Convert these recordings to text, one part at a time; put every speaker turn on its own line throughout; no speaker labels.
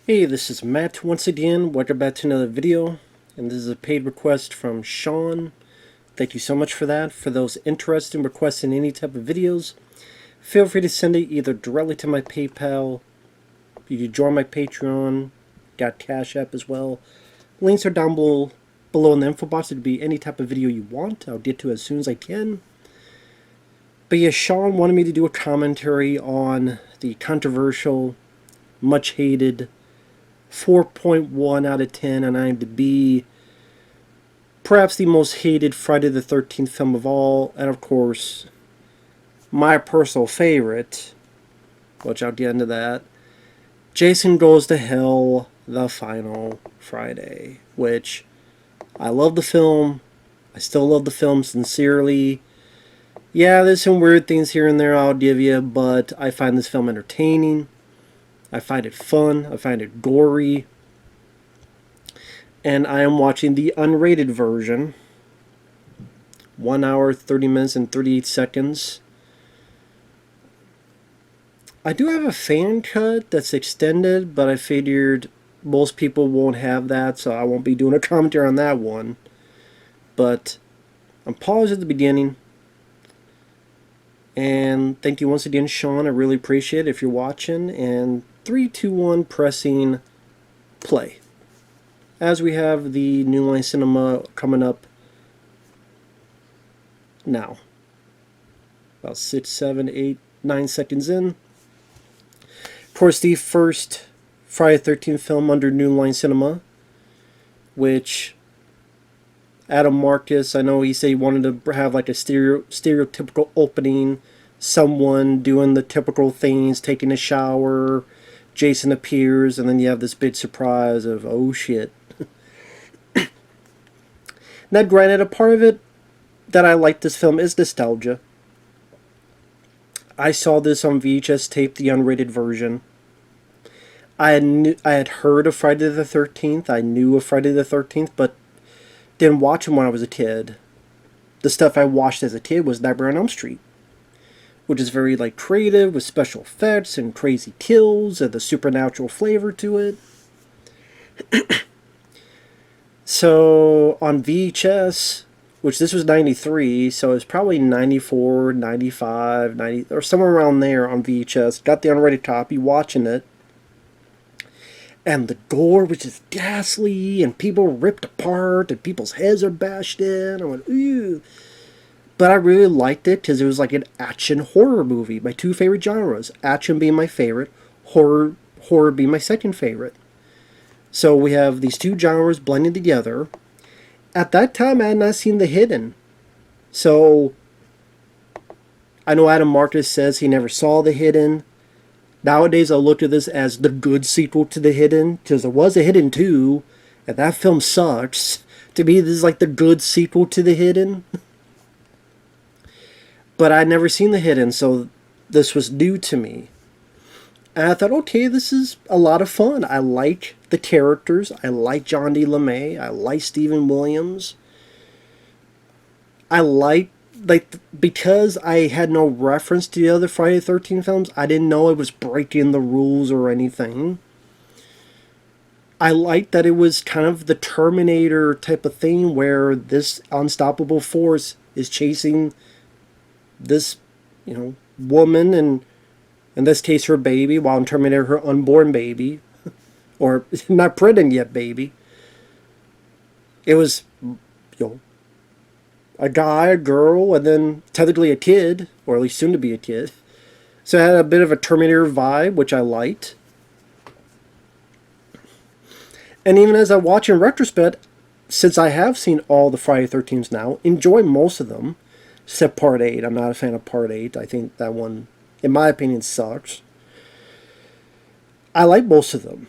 Hey, this is Matt once again. Welcome back to another video. And this is a paid request from Shawn. Thank you so much for that. For those interested in requesting any type of videos, feel free to send it either directly to my PayPal. You can join my Patreon. Got CashApp as well. Links are down below in the info box. It'll be any type of video you want. I'll get to it as soon as I can. But yeah, Shawn wanted me to do a commentary on the controversial, much hated 4.1 out of 10 on IMDb. Perhaps the most hated Friday the 13th film of all, and of course, my personal favorite, which I'll get into that, Jason Goes to Hell, The Final Friday, which I love the film. I still love the film sincerely. Yeah, there's some weird things here and there I'll give you, but I find this film entertaining. I find it fun. I find it gory. And I am watching the unrated version. 1 hour, 30 minutes, and 38 seconds. I do have a fan cut that's extended, but I figured most people won't have that, so I won't be doing a commentary on that one. But I'm paused at the beginning. And thank you once again, Shawn. I really appreciate it if you're watching. And 3, 2, 1, pressing play. As we have the New Line Cinema coming up now. About 6, 7, 8, 9 seconds in. Of course, the first Friday the 13th film under New Line Cinema, which Adam Marcus, I know he said he wanted to have like a stereotypical opening. Someone doing the typical things, taking a shower, Jason appears, and then you have this big surprise of, oh shit. Now granted, a part of it that I like this film is nostalgia. I saw this on VHS tape, the unrated version. I had heard of Friday the 13th. I knew of Friday the 13th, but didn't watch them when I was a kid. The stuff I watched as a kid was Nightmare on Elm Street, which is very like creative with special effects and crazy kills and the supernatural flavor to it. So on VHS, which this was 93, so it's probably 94, 95, 90, or somewhere around there on VHS. Got the unrated copy, watching it. And the gore was just ghastly, and people ripped apart, and people's heads are bashed in. I went, ew. But I really liked it because it was like an action horror movie. My two favorite genres. Action being my favorite, horror being my second favorite. So we have these two genres blending together. At that time, I had not seen The Hidden. So I know Adam Marcus says he never saw The Hidden. Nowadays, I look at this as the good sequel to The Hidden, because there was a Hidden 2, and that film sucks. To me, this is like the good sequel to The Hidden. But I'd never seen The Hidden, so this was new to me. And I thought, okay, this is a lot of fun. I like the characters. I like John D. LeMay. I like Stephen Williams. I like, because I had no reference to the other Friday the 13th films, I didn't know it was breaking the rules or anything. I liked that it was kind of the Terminator type of thing where this unstoppable force is chasing this, woman, and in this case her baby, while in Terminator her unborn baby, or not pregnant yet baby. It was, a guy, a girl, and then technically a kid, or at least soon to be a kid. So it had a bit of a Terminator vibe, which I liked. And even as I watch in retrospect, since I have seen all the Friday the 13th now, enjoy most of them, except Part 8. I'm not a fan of Part 8. I think that one, in my opinion, sucks. I like most of them.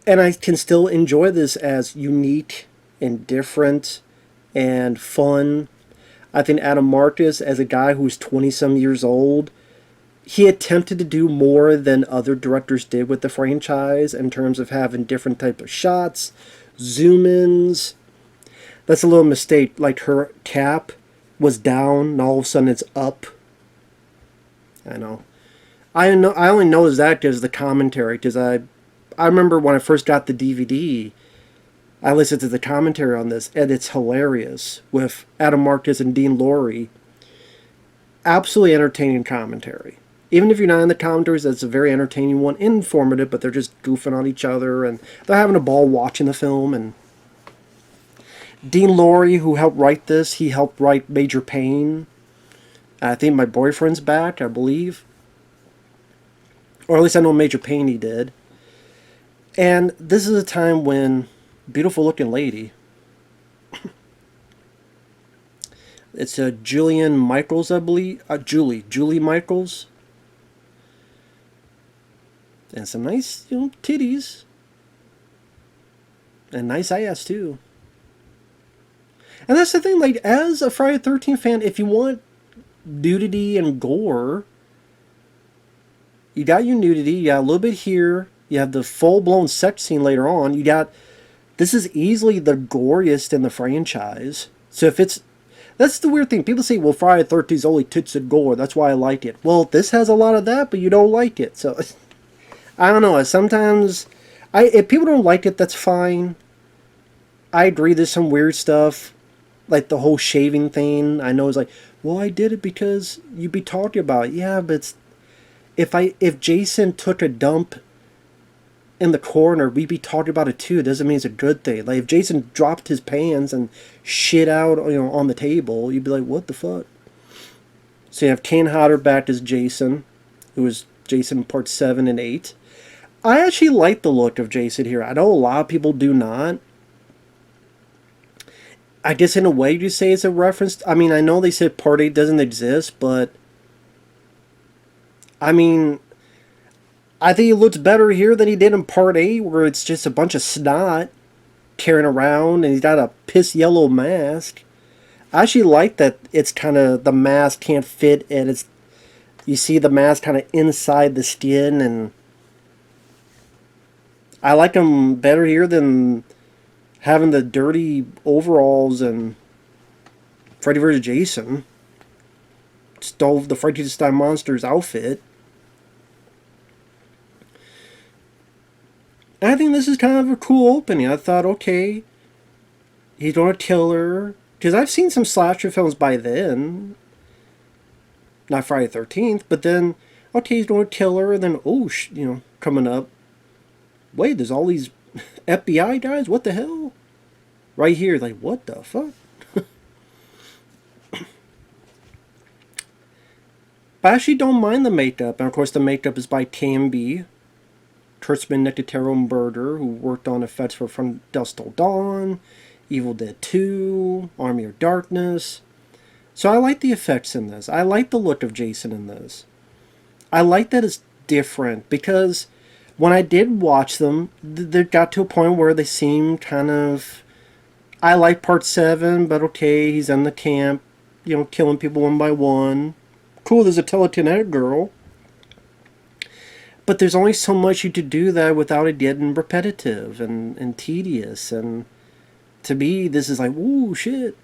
And I can still enjoy this as unique and different and fun. I think Adam Marcus, as a guy who's 20-some years old, he attempted to do more than other directors did with the franchise in terms of having different types of shots, zoom-ins. That's a little mistake. Like her cap was down, and all of a sudden it's up. I know. I only know that because the commentary, because I remember when I first got the DVD, I listened to the commentary on this, and it's hilarious with Adam Marcus and Dean Lorey. Absolutely entertaining commentary. Even if you're not in the commentaries, that's a very entertaining one, informative, but they're just goofing on each other, and they're having a ball watching the film. And Dean Lorey, who helped write this, he helped write Major Payne. I think My Boyfriend's Back, I believe. Or at least I know Major Payne he did. And this is a time when beautiful looking lady. It's Julian Michaels, I believe. Julie Michaels. And some nice, titties. And nice ass, too. And that's the thing, like, as a Friday the 13th fan, if you want nudity and gore, you got your nudity, you got a little bit here, you have the full-blown sex scene later on, you got, this is easily the goriest in the franchise. So if it's, that's the weird thing, people say, well, Friday the 13th is only tits and gore, that's why I like it. Well, this has a lot of that, but you don't like it, so, I don't know, sometimes, if people don't like it, that's fine. I agree, there's some weird stuff, like the whole shaving thing. I know it's like, well, I did it because you'd be talking about it. Yeah, but it's, if Jason took a dump in the corner, we'd be talking about it too. It doesn't mean it's a good thing. Like if Jason dropped his pants and shit out, on the table, you'd be like, what the fuck? So you have Kane Hodder back as Jason, who was Jason in part 7 and 8. I actually like the look of Jason here. I know a lot of people do not. I guess in a way you say it's a reference. I mean, I know they said Part 8 doesn't exist, but I mean, I think he looks better here than he did in Part 8, where it's just a bunch of snot carrying around and he's got a piss yellow mask. I actually like that it's kind of, the mask can't fit and it's, you see the mask kind of inside the skin, and I like him better here than having the dirty overalls and Freddy vs. Jason. Stole the Frankenstein Monsters outfit. And I think this is kind of a cool opening. I thought, okay, he's gonna kill her. Because I've seen some slasher films by then. Not Friday the 13th, but then, okay, he's gonna kill her, and then, oh, coming up. Wait, there's all these FBI guys? What the hell? Right here, like, what the fuck? But I actually don't mind the makeup. And of course, the makeup is by KMB, Kurtzman, Nicotero, and Berger, who worked on effects for From Dusk Till Dawn, Evil Dead 2, Army of Darkness. So I like the effects in this. I like the look of Jason in this. I like that it's different, because when I did watch them, they got to a point where they seemed kind of, I like part 7, but okay, he's in the camp, killing people one by one. Cool, there's a telekinetic girl. But there's only so much you could do that without it getting repetitive and tedious. And to me, this is like, ooh, shit.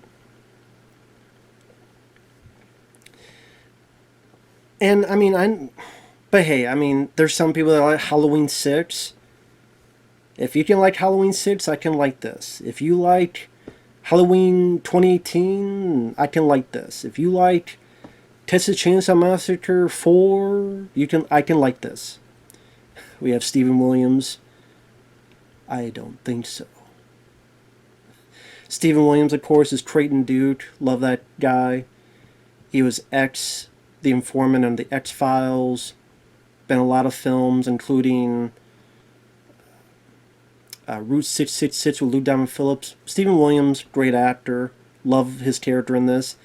And, I mean, but hey, I mean, there's some people that like Halloween 6. If you can like Halloween 6, I can like this. If you like Halloween 2018, I can like this. If you like Texas Chainsaw Massacre 4, I can like this. We have Stephen Williams. I don't think so. Stephen Williams, of course, is Creighton Duke. Love that guy. He was the informant on the X-Files. Been in a lot of films, including Route 666 with Lou Diamond Phillips. Stephen Williams, great actor. Love his character in this.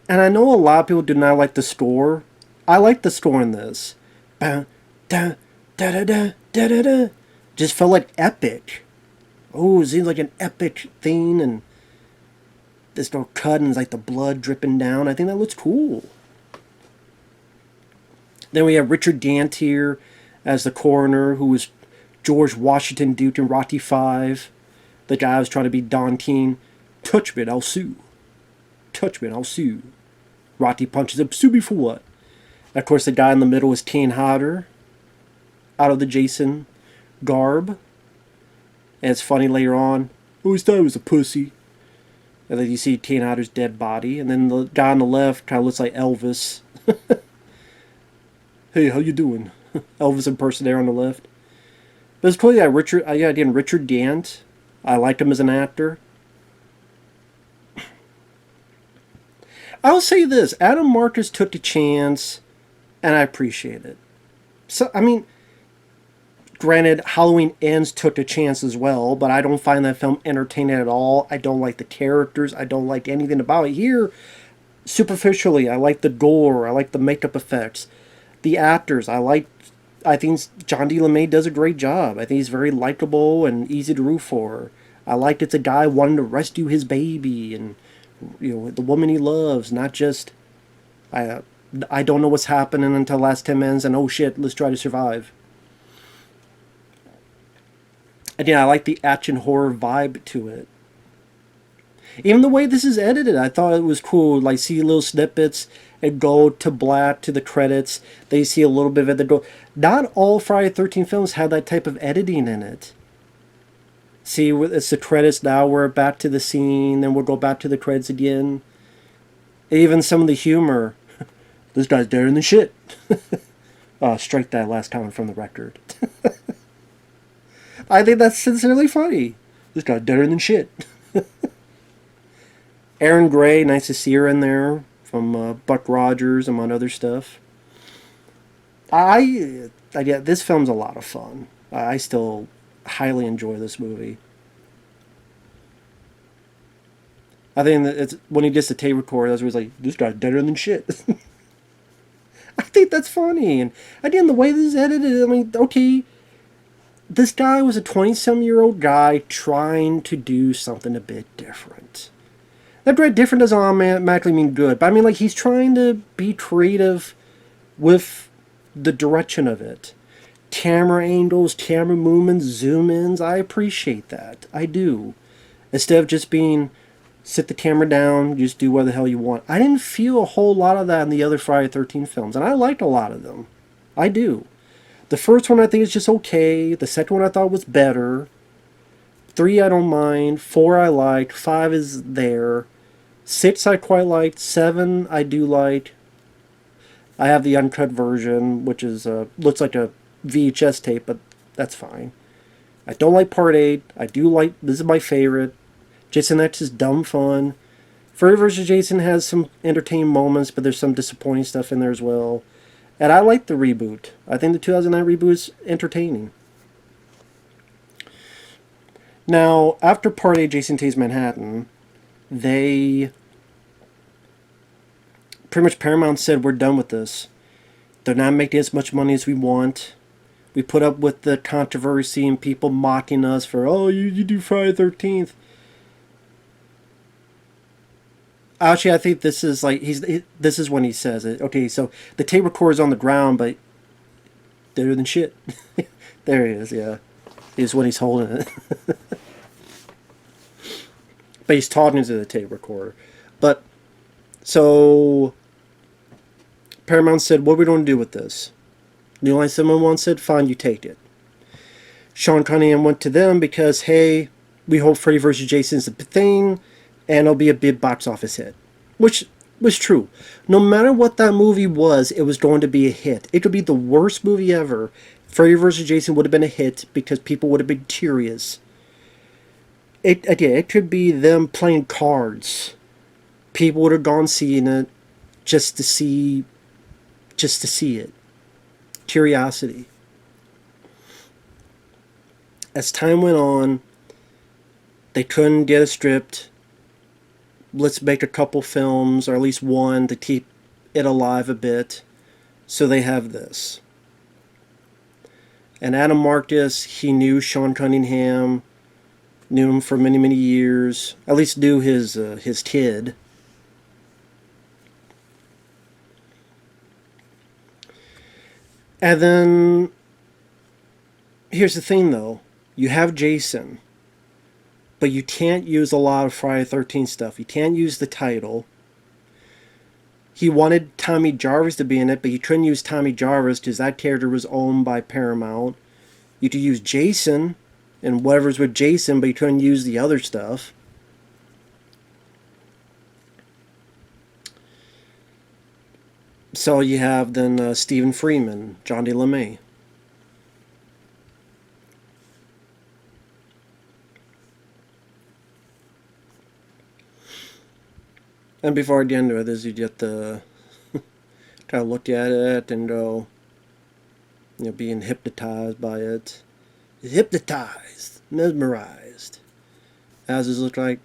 And I know a lot of people do not like the score. I like the score in this. Ba, da, da, da, da, da, da, da. Just felt like epic. Oh, it seems like an epic thing, and this little cut and it's like the blood dripping down. I think that looks cool. Then we have Richard Gant here as the coroner, who was George Washington Duke in Rocky V. The guy was trying to be Don King. Touch me, I'll sue. Touch me, I'll sue. Rocky punches him. Sue me for what? And of course, the guy in the middle is Kane Hodder, out of the Jason garb. And it's funny later on. I always thought it was a pussy. And then you see Kane Hodder's dead body. And then the guy on the left kind of looks like Elvis. Hey, how you doing? Elvis impersonator on the left. But it's cool. Yeah, Richard Gant. I liked him as an actor. I'll say this. Adam Marcus took the chance, and I appreciate it. So, I mean, granted, Halloween Ends took the chance as well, but I don't find that film entertaining at all. I don't like the characters. I don't like anything about it. Here, superficially, I like the gore. I like the makeup effects. The actors, I think John D. LeMay does a great job. I think he's very likable and easy to root for. I liked it's a guy wanting to rescue his baby and, you know, the woman he loves, not just, I don't know what's happening until the last 10 minutes and oh shit, let's try to survive. And yeah, I like the action horror vibe to it. Even the way this is edited, I thought it was cool. Like, see little snippets and go to black to the credits. They see a little bit of it. They go. Not all Friday the 13th films have that type of editing in it. See, it's the credits now. We're back to the scene. Then we'll go back to the credits again. Even some of the humor. This guy's deader than shit. Strike that last comment from the record. I think that's sincerely funny. This guy's deader than shit. Erin Gray, nice to see her in there from Buck Rogers, among other stuff. Yeah, this film's a lot of fun. I still highly enjoy this movie. I think that it's when he gets the tape recorder, that's where he's like, this guy's deader than shit. I think that's funny. And again, the way this is edited, I mean, okay, this guy was a 20-some-year-old guy trying to do something a bit different. That different doesn't automatically mean good, but I mean, like, he's trying to be creative with the direction of it. Camera angles, camera movements, zoom-ins, I appreciate that. I do. Instead of just being, sit the camera down, just do what the hell you want. I didn't feel a whole lot of that in the other Friday the 13th films, and I liked a lot of them. I do. The first one I think is just okay. The second one I thought was better. 3 I don't mind. 4 I liked. 5 is there. 6 I quite liked. 7 I do like. I have the uncut version, which is looks like a VHS tape, but that's fine. I don't like Part 8. I do like, this is my favorite. Jason X is dumb fun. Freddy vs. Jason has some entertaining moments, but there's some disappointing stuff in there as well. And I like the reboot. I think the 2009 reboot is entertaining. Now, after Part 8, Jason Takes Manhattan, they pretty much Paramount said, we're done with this. They're not making as much money as we want. We put up with the controversy and people mocking us for, oh, you do Friday the 13th. Actually, I think this is like, this is when he says it. Okay, so the tape recorder's on the ground, but better than shit. There he is, yeah. Is when he's holding it. But he's talking to the tape recorder. But, so, Paramount said, what are we going to do with this? New Line 711 said, fine, you take it. Sean Cunningham went to them because, hey, we hope Freddy vs. Jason's a thing, and it'll be a big box office hit. Which was true. No matter what that movie was, it was going to be a hit. It could be the worst movie ever. Freddy vs. Jason would have been a hit because people would have been curious. It could be them playing cards. People would have gone seeing it just to see it. Curiosity. As time went on, they couldn't get it stripped. Let's make a couple films, or at least one, to keep it alive a bit. So they have this. And Adam Marcus, he knew Sean Cunningham, knew him for many, many years. At least knew his kid. And then, here's the thing though. You have Jason, but you can't use a lot of Friday the 13th stuff. You can't use the title. He wanted Tommy Jarvis to be in it, but you couldn't use Tommy Jarvis because that character was owned by Paramount. You could use Jason and whatever's with Jason, but you couldn't use the other stuff. So you have then Stephen Freeman, John D. LeMay. And before I get into it, is you get the kind of look at it and go, being hypnotized by it. Hypnotized, mesmerized. As does look like,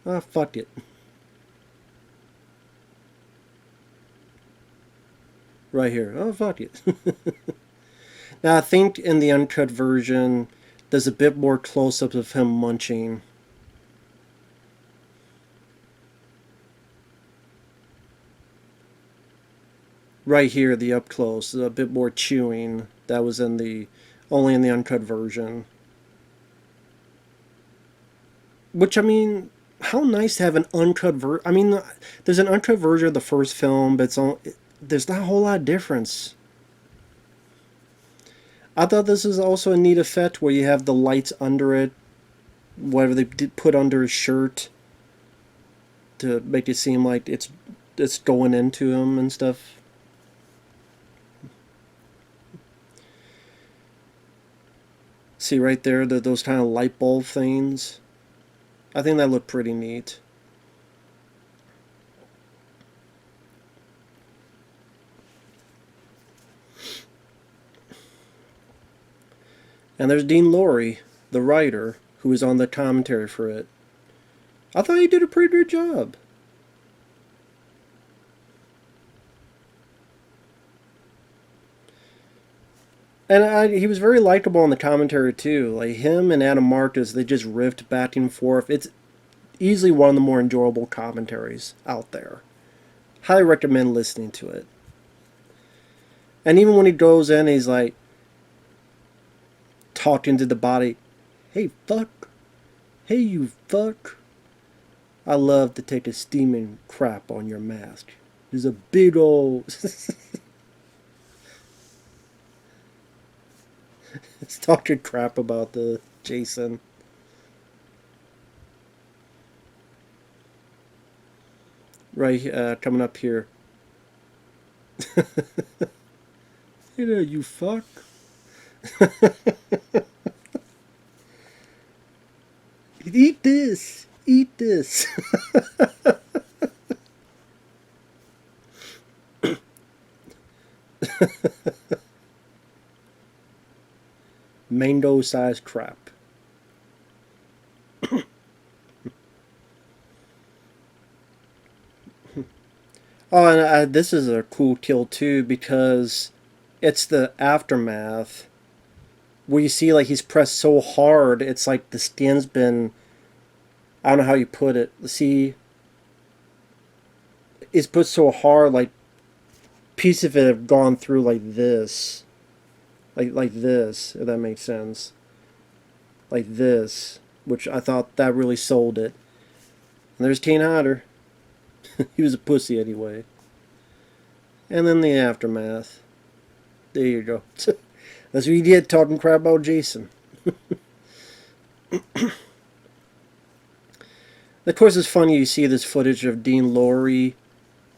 fuck it. Right here, fuck it. Now I think in the uncut version, there's a bit more close-ups of him munching. Right here, the up close, a bit more chewing. That was only in the uncut version. Which, I mean, how nice to have an uncut version. I mean, there's an uncut version of the first film, but there's not a whole lot of difference. I thought this was also a neat effect where you have the lights under it, whatever they put under his shirt, to make it seem like it's going into him and stuff. See right there, those kind of light bulb things. I think that looked pretty neat. And there's Dean Lorey, the writer, who was on the commentary for it. I thought he did a pretty good job. And he was very likable in the commentary too. Like him and Adam Marcus, they just riffed back and forth. It's easily one of the more enjoyable commentaries out there. Highly recommend listening to it. And even when he goes in, he's like talking to the body. Hey, fuck. Hey, you fuck. I love to take a steaming crap on your mask. There's a big old... It's talking crap about the Jason. Right, coming up here. Hey there, you fuck. Eat this. Eat this. Mango-sized crap. Oh, and this is a cool kill too, because it's the aftermath where you see like he's pressed so hard, it's like the skin's been, I don't know how you put it. See, it's put so hard, like pieces of it have gone through like this. Like this, if that makes sense. Like this, which I thought that really sold it. And there's Kane Hodder. He was a pussy anyway. And then the aftermath. There you go. That's what you get, talking crap about Jason. Of course, it's funny you see this footage of Dean Lorey.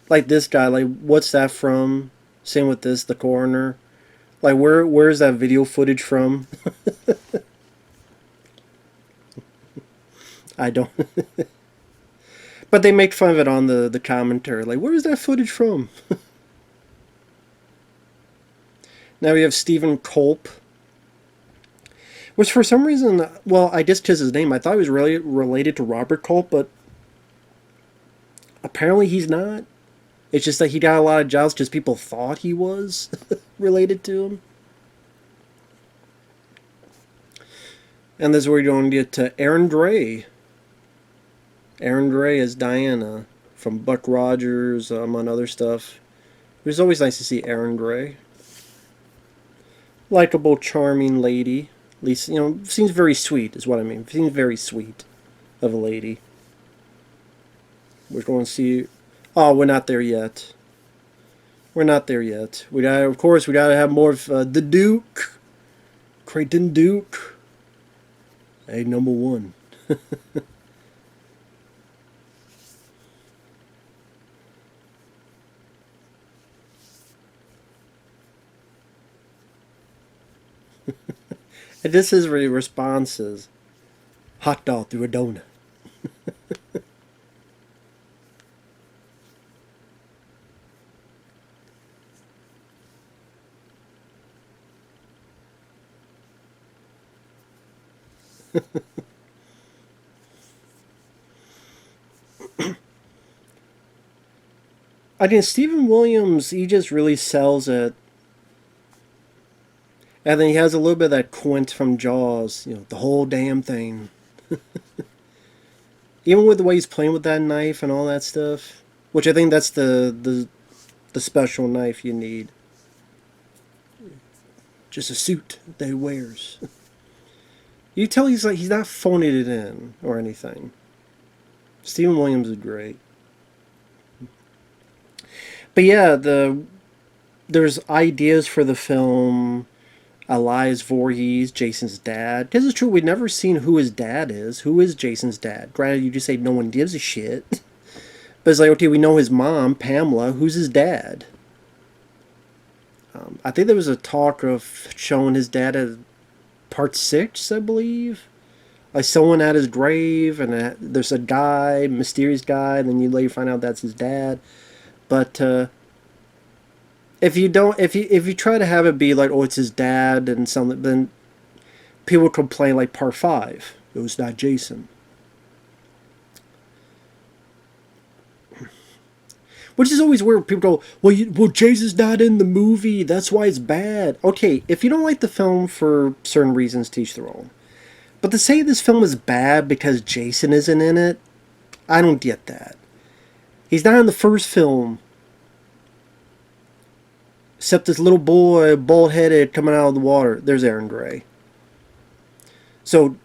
Like this guy, like what's that from? Same with this, the coroner. Like, where's that video footage from? I don't... But they make fun of it on the commentary. Like, where's that footage from? Now we have Stephen Culp. Which for some reason... Well, I guess because his name. I thought he was really related to Robert Culp, but... Apparently he's not. It's just that he got a lot of jobs because people thought he was related to him. And this is where you're going to get to Erin Gray. Erin Gray is Diana from Buck Rogers, among other stuff. It was always nice to see Erin Gray. Likeable, charming lady. At least, seems very sweet is what I mean. Seems very sweet of a lady. We're going to see... Oh, we're not there yet. We're not there yet. We got, of course, we gotta have more of the Duke, Creighton Duke. Hey, number one. And this is really responses. Hot dog through a donut. I mean, Stephen Williams, he just really sells it. And then he has a little bit of that Quint from Jaws, you know, the whole damn thing. Even with the way he's playing with that knife and all that stuff, which I think that's the special knife you need. Just a suit that he wears. You tell he's not phoning it in or anything. Stephen Williams is great. But yeah, there's ideas for the film. Elias Voorhees, Jason's dad. This is true, we've never seen who his dad is. Who is Jason's dad? Granted, you just say no one gives a shit. But it's like, okay, we know his mom, Pamela. Who's his dad? I think there was a talk of showing his dad at part 6, I believe. Like someone at his grave, and there's a guy, mysterious guy, and then you later find out that's his dad. But if you try to have it be like, oh, it's his dad and something, then people complain like part 5. It was not Jason. Which is always weird. People go, well, Jason's not in the movie. That's why it's bad. Okay, if you don't like the film for certain reasons, to each their own. But to say this film is bad because Jason isn't in it, I don't get that. He's not in the first film. Except this little boy, bald-headed, coming out of the water. There's Erin Gray. So,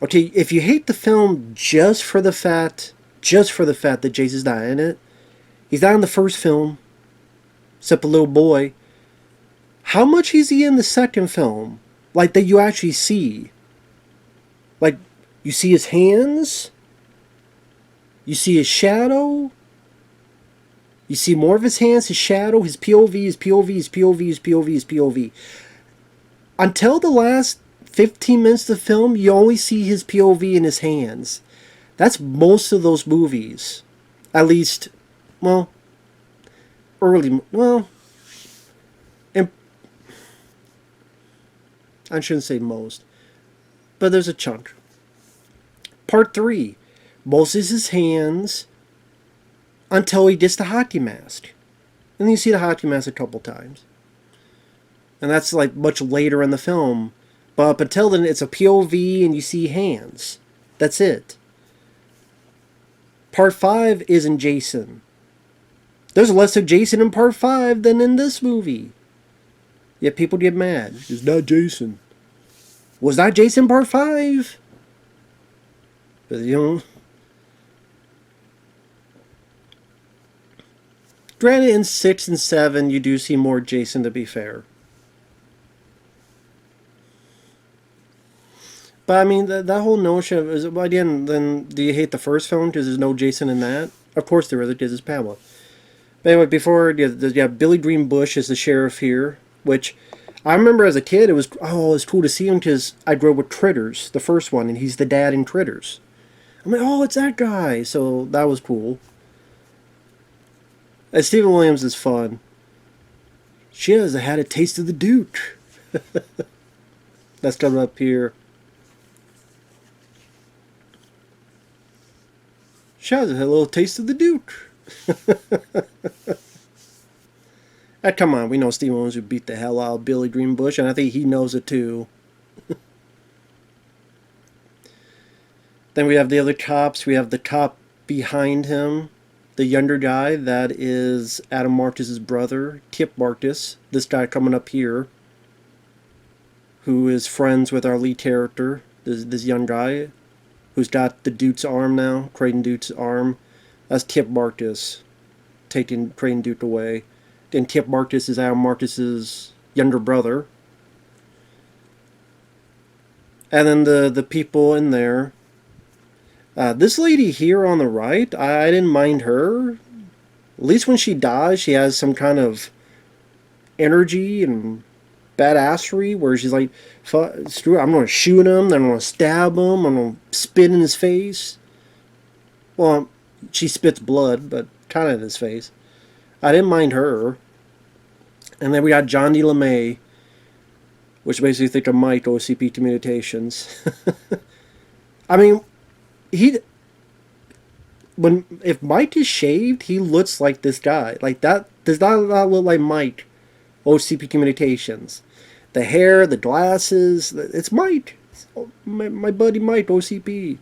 okay, if you hate the film just for the fact that Jason's not in it, he's not in the first film, except a little boy. How much is he in the second film? Like, that you actually see? Like, you see his hands? You see his shadow? You see more of his hands, his shadow, his POV, his POV, his POV, his POV, his POV. Until the last 15 minutes of the film, you only see his POV and his hands. That's most of those movies. At least, well, early, well, I shouldn't say most, but there's a chunk. Part 3, most is his hands, until he gets the hockey mask. And then you see the hockey mask a couple times. And that's like much later in the film. But up until then, it's a POV and you see hands. That's it. Part 5 isn't Jason. There's less of Jason in Part 5 than in this movie. Yet people get mad. It's not Jason. Was not Jason Part 5? But you know... Granted, in 6 and 7, you do see more Jason, to be fair. But, I mean, that whole notion of... Well, again, then, do you hate the first film because there's no Jason in that? Of course there is, because it's Pamela. But anyway, before... You have Billy Green Bush as the sheriff here, which... I remember as a kid, it was cool to see him because I grew up with Critters, the first one, and he's the dad in Critters. I'm like, oh, it's that guy! So, that was cool. And Stephen Williams is fun. She has had a taste of the Duke. That's coming up here. She has had a little taste of the Duke. Come on, we know Stephen Williams would beat the hell out of Billy Green Bush, and I think he knows it too. Then we have the other cops. We have the cop behind him. The younger guy, that is Adam Marcus's brother, Kip Marcus. This guy coming up here, who is friends with our lead character, this young guy, who's got the Duke's arm now, Creighton Duke's arm. That's Kip Marcus, taking Creighton Duke away. And Tip Marcus is Adam Marcus's younger brother. And then the people in there. This lady here on the right, I didn't mind her. At least when she dies, she has some kind of energy and badassery where she's like, screw it, I'm going to shoot him, then I'm going to stab him, I'm going to spit in his face. Well, she spits blood, but kind of in his face. I didn't mind her. And then we got John D. LeMay, which makes you think of Mike, OCP Communications. I mean, if Mike is shaved, he looks like this guy. Like, that does not look like Mike, OCP Communications. The hair, the glasses, it's Mike. My buddy Mike, OCP.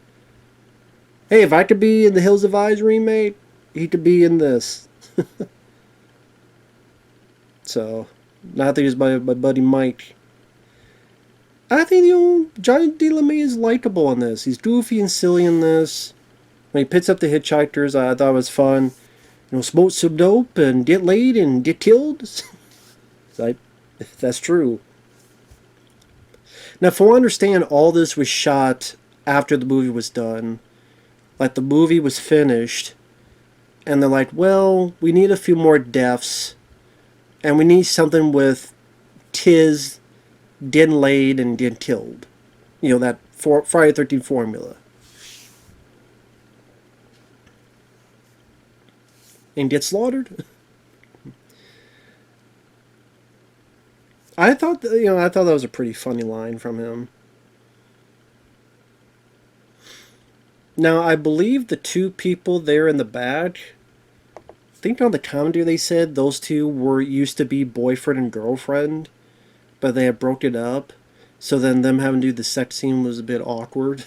Hey, if I could be in the Hills of Eyes remake, he could be in this. So, I think it's my buddy Mike. I think, John D. LeMay is likable in this. He's goofy and silly in this. When he picks up the hitchhikers, I thought it was fun. Smoke some dope and get laid and get killed. That's true. Now, from what I understand, all this was shot after the movie was done. Like, the movie was finished, and they're like, well, we need a few more deaths, and we need something with Tiz getting laid and getting killed. That Friday the 13th formula. And get slaughtered. I thought that was a pretty funny line from him. Now, I believe the two people there in the back, I think on the commentary they said those two used to be boyfriend and girlfriend, but they had broken up. So then them having to do the sex scene was a bit awkward.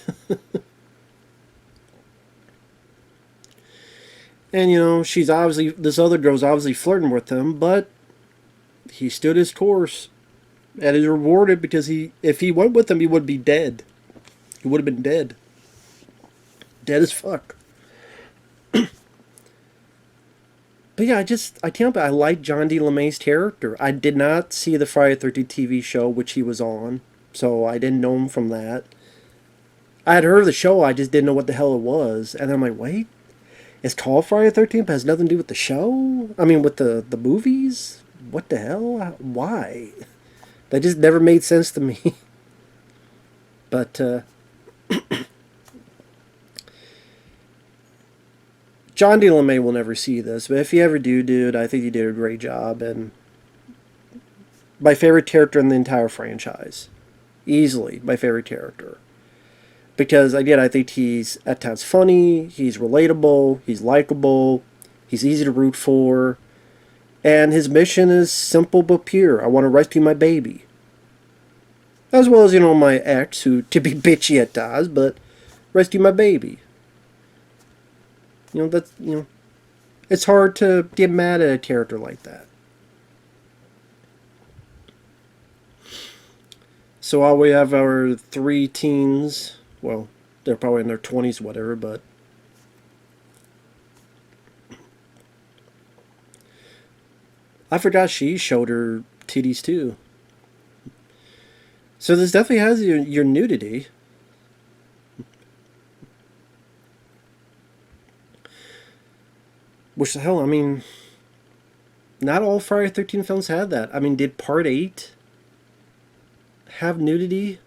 And, this other girl's obviously flirting with him, but he stood his course. And is rewarded because if he went with him, he would be dead. He would have been dead. Dead as fuck. But yeah, I can't. I like John D. LeMay's character. I did not see the Friday the 13th TV show, which he was on, so I didn't know him from that. I had heard of the show, I just didn't know what the hell it was. And I'm like, wait, it's called Friday the 13th, but has nothing to do with the show? I mean, with the movies? What the hell? Why? That just never made sense to me. But, John D. LeMay will never see this, but if you ever do, dude, I think you did a great job, and my favorite character in the entire franchise. Easily my favorite character. Because, again, I think he's at times funny, he's relatable, he's likable, he's easy to root for, and his mission is simple but pure. I want to rescue my baby. As well as, my ex, who to be bitchy at times, but rescue my baby. It's hard to get mad at a character like that. So while we have our three teens, well, they're probably in their 20s, whatever, but I forgot she showed her titties too. So this definitely has your nudity. Which the hell, I mean, not all Friday the 13th films had that. I mean, did Part 8 have nudity?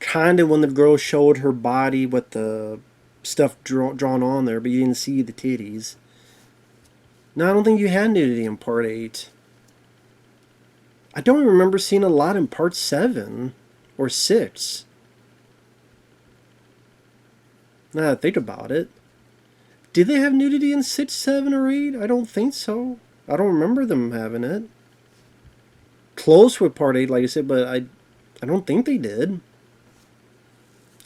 Kind of when the girl showed her body with the stuff drawn on there, but you didn't see the titties. No, I don't think you had nudity in Part 8. I don't remember seeing a lot in Part 7 or 6. Now that I think about it. Did they have nudity in 6, 7, or 8? I don't think so. I don't remember them having it. Close with Part 8, like I said, but I don't think they did.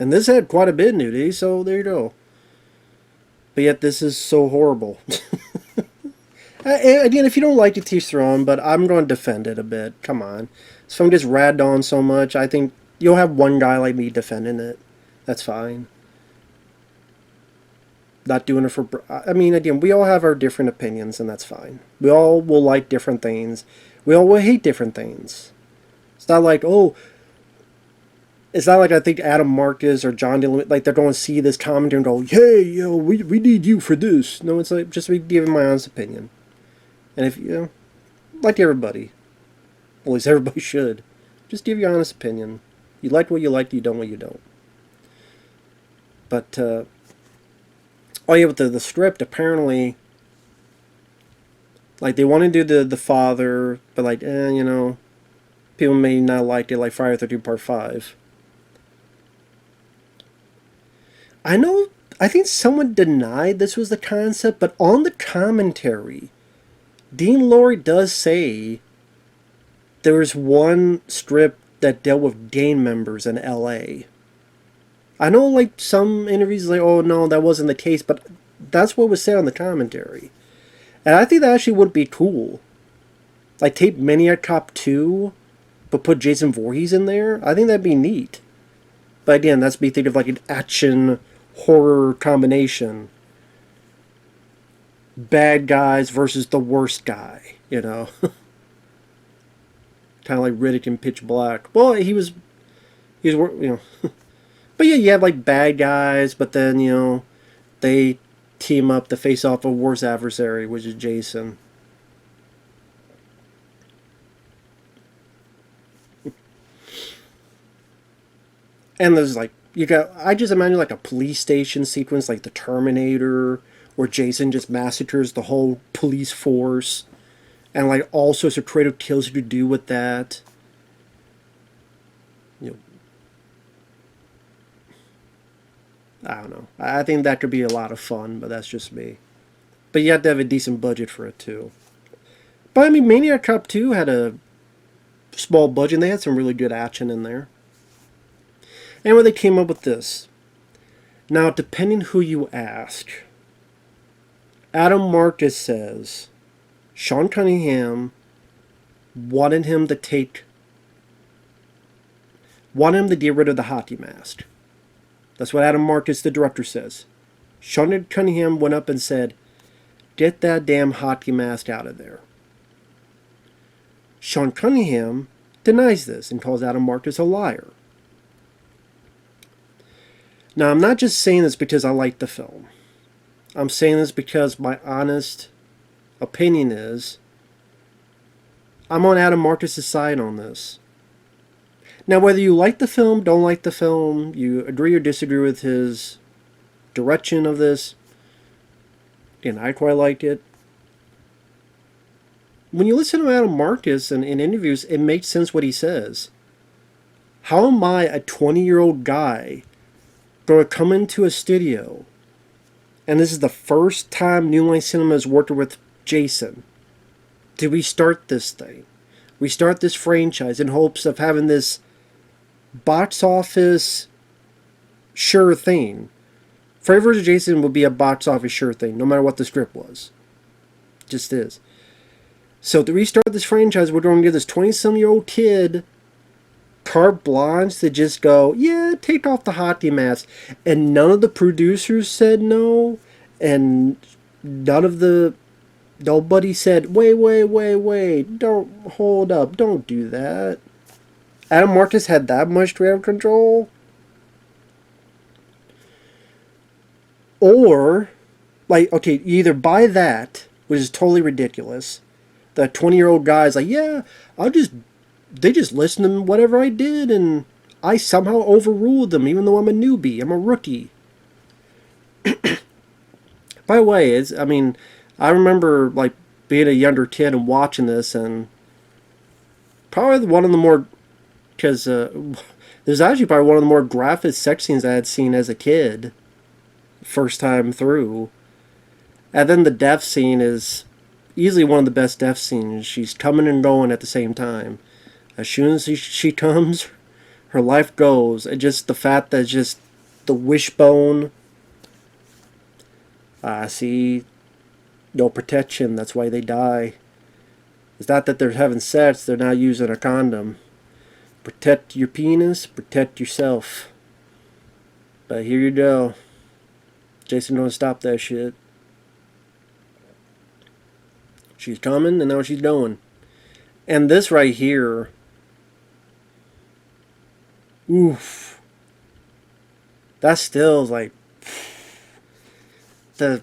And this had quite a bit of nudity, so there you go. But yet this is so horrible. Again, if you don't like it, teach their own, but I'm going to defend it a bit. Come on. If someone gets ragged on so much, I think you'll have one guy like me defending it. That's fine. Not doing it for... I mean, again, we all have our different opinions, and that's fine. We all will like different things. We all will hate different things. It's not like, oh... It's not like I think Adam Marcus or John Dillon, like, they're going to see this commentary and go, hey, yo, we need you for this. No, it's like, just me giving my honest opinion. And if, like everybody. Well, at least everybody should. Just give your honest opinion. You like what you like, you don't what you don't. But, oh yeah, with the script, apparently, like, they want to do the father, but like, people may not like it, like Friday the 13th Part 5. I think someone denied this was the concept, but on the commentary, Dean Lorey does say there was one strip that dealt with gang members in L.A. I know, like, some interviews, like, oh, no, that wasn't the case, but that's what was said on the commentary. And I think that actually would be cool. Like, take Maniac Cop 2, but put Jason Voorhees in there. I think that'd be neat. But again, that's me thinking of, like, an action horror combination. Bad guys versus the worst guy, Kind of like Riddick in Pitch Black. Well, he was But yeah, you have like bad guys, but then, they team up to face off a worst adversary, which is Jason. And there's like, I just imagine like a police station sequence like the Terminator, where Jason just massacres the whole police force, and like all sorts of creative kills you could do with that. I don't know. I think that could be a lot of fun, but that's just me. But you have to have a decent budget for it too. But I mean, Maniac Cop 2 had a small budget, and they had some really good action in there. Anyway, they came up with this. Now, depending who you ask, Adam Marcus says Sean Cunningham wanted him to get rid of the hockey mask. That's what Adam Marcus, the director, says. Sean Cunningham went up and said, get that damn hockey mask out of there. Sean Cunningham denies this and calls Adam Marcus a liar. Now, I'm not just saying this because I like the film. I'm saying this because my honest opinion is I'm on Adam Marcus' side on this. Now, whether you like the film, don't like the film, you agree or disagree with his direction of this, and I quite like it. When you listen to Adam Marcus in interviews, it makes sense what he says. How am I, a 20-year-old guy, going to come into a studio, and this is the first time New Line Cinema has worked with Jason, to restart this thing? We start this franchise in hopes of having this box office sure thing. Freddy vs. Jason would be a box office sure thing, no matter what the script was. Just is. So to restart this franchise, we're going to give this 20-some-year-old kid carte blanche to just go, yeah, take off the hockey mask. And none of the producers said no, and nobody said, wait, don't, hold up, don't do that. Adam Marcus had that much creative control? Or, like, okay, you either buy that, which is totally ridiculous. The 20-year-old guy's like, yeah, they just listened to whatever I did, and I somehow overruled them, even though I'm a newbie, I'm a rookie. By the way, I remember, like, being a younger kid and watching this, and probably one of the more, because there's actually probably one of the more graphic sex scenes I had seen as a kid, first time through. And then the death scene is easily one of the best death scenes. She's coming and going at the same time. As soon as she comes, her life goes. And just the fact that just the wishbone, see, no protection, that's why they die. It's not that they're having sex, they're not using a condom. Protect your penis, protect yourself. But here you go. Jason don't stop that shit. She's coming, and now she's going. And this right here, oof, that still is like the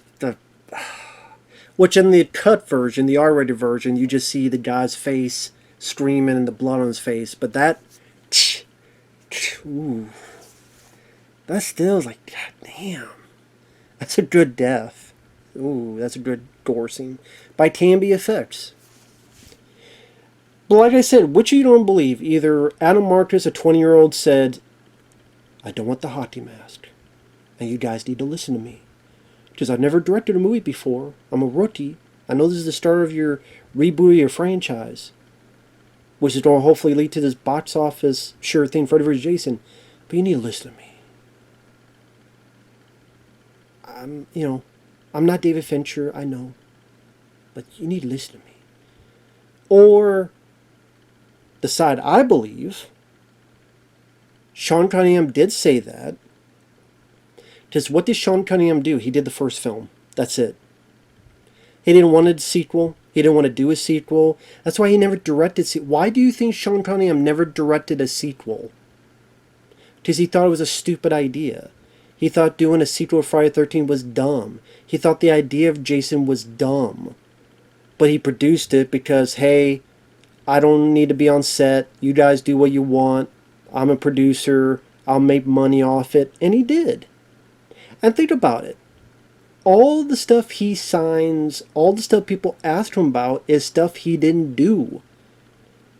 which in the cut version, the R-rated version, you just see the guy's face screaming and the blood on his face. But that, ooh, that still is like, god damn, that's a good death. Ooh, that's a good gore scene by Tambi Effects. But like I said, which you don't believe? Either Adam Marcus, a 20-year-old, said, I don't want the hockey mask, and you guys need to listen to me. Because I've never directed a movie before. I'm a rookie. I know this is the start of your reboot of your franchise, which is going to hopefully lead to this box office sure thing, Freddy vs. Jason. But you need to listen to me. I'm not David Fincher, I know. But you need to listen to me. Or the side I believe, Sean Cunningham did say that. Because what did Sean Cunningham do? He did the first film. That's it. He didn't want a sequel. He didn't want to do a sequel. That's why he never directed. Why do you think Sean Cunningham never directed a sequel? Because he thought it was a stupid idea. He thought doing a sequel of Friday the 13th was dumb. He thought the idea of Jason was dumb. But he produced it because, hey, I don't need to be on set. You guys do what you want. I'm a producer. I'll make money off it. And he did. And think about it. All the stuff he signs, all the stuff people ask him about is stuff he didn't do.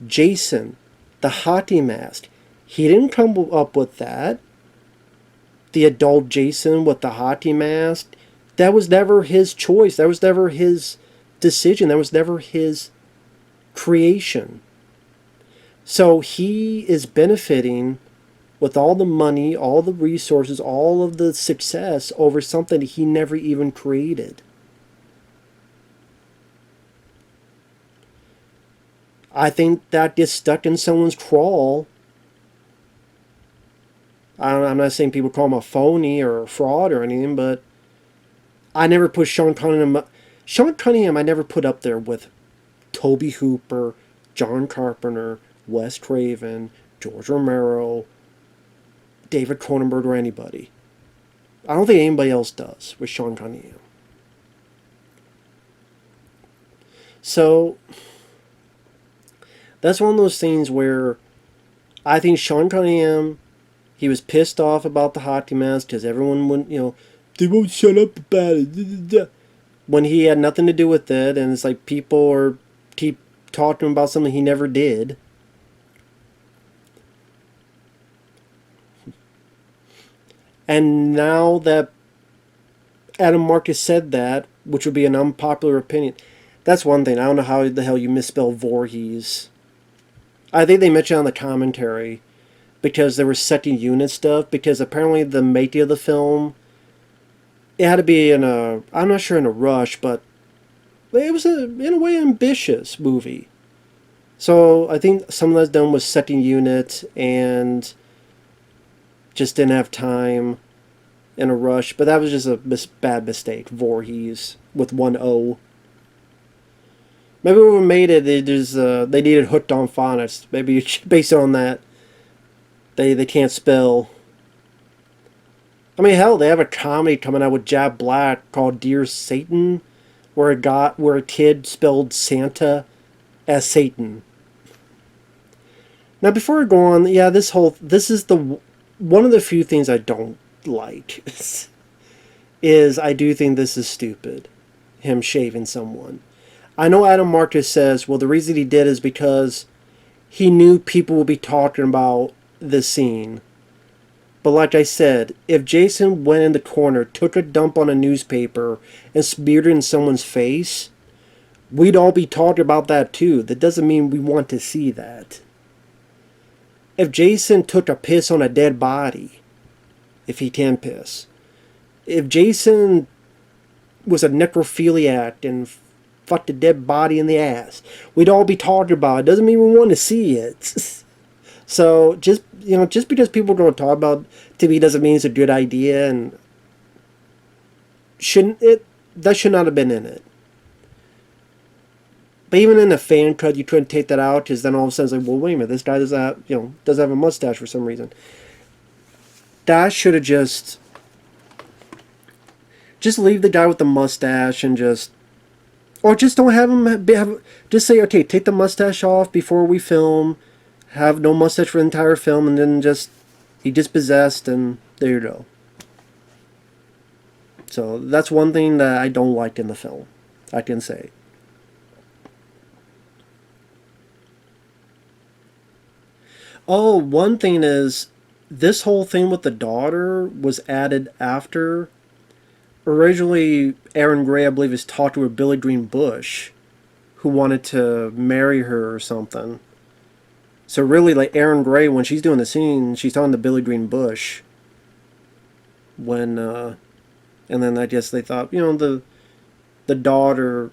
Jason, the hockey mask, he didn't come up with that. The adult Jason with the hockey mask, that was never his choice. That was never his decision. That was never his creation. So he is benefiting with all the money, all the resources, all of the success over something he never even created. I think that gets stuck in someone's crawl. I'm not saying people call him a phony or a fraud or anything, but I never put Sean Cunningham. Sean Cunningham I never put up there with Tobe Hooper, John Carpenter, Wes Craven, George Romero, David Cronenberg, or anybody. I don't think anybody else does with Sean Cunningham. So that's one of those things where I think Sean Cunningham, he was pissed off about the hockey mask because everyone wouldn't, they won't shut up about it. When he had nothing to do with it, and it's like people are keep talking about something he never did. And now that Adam Marcus said that, which would be an unpopular opinion, that's one thing. I don't know how the hell you misspell Voorhees. I think they mentioned on the commentary because there was second unit stuff, because apparently the making of the film, it had to be in a, I'm not sure in a rush, but it was in a way ambitious movie. So I think some of that's done with second unit and just didn't have time in a rush. But that was just a bad mistake. Voorhees with one O. Maybe when we made it, they needed hooked on phonics. Maybe based on that, they can't spell. I mean, hell, they have a comedy coming out with Jack Black called Dear Satan, where a kid spelled Santa as Satan. Now, before I go on, yeah, this is one of the few things I don't like is I do think this is stupid, him shaving someone. I know Adam Marcus says, well, the reason he did is because he knew people would be talking about this scene. But like I said, if Jason went in the corner, took a dump on a newspaper, and smeared it in someone's face, we'd all be talking about that too. That doesn't mean we want to see that. If Jason took a piss on a dead body, if he can piss, if Jason was a necrophiliac and fucked a dead body in the ass, we'd all be talking about it. Doesn't mean we want to see it. So just because people don't talk about TV doesn't mean it's a good idea. And shouldn't it? That should not have been in it. But even in a fan cut, you couldn't take that out because then all of a sudden it's like, well, wait a minute, this guy does have, does have a mustache for some reason. That should have just leave the guy with the mustache and or just don't have him just say, okay, take the mustache off before we film, have no mustache for the entire film, and then he dispossessed, and there you go. So that's one thing that I don't like in the film, I can say. Oh, one thing is, this whole thing with the daughter was added after. Originally, Erin Gray, I believe, is talked to a Billy Green Bush, who wanted to marry her or something. So really, like, Erin Gray, when she's doing the scene, she's talking to Billy Green Bush. And then I guess they thought, the daughter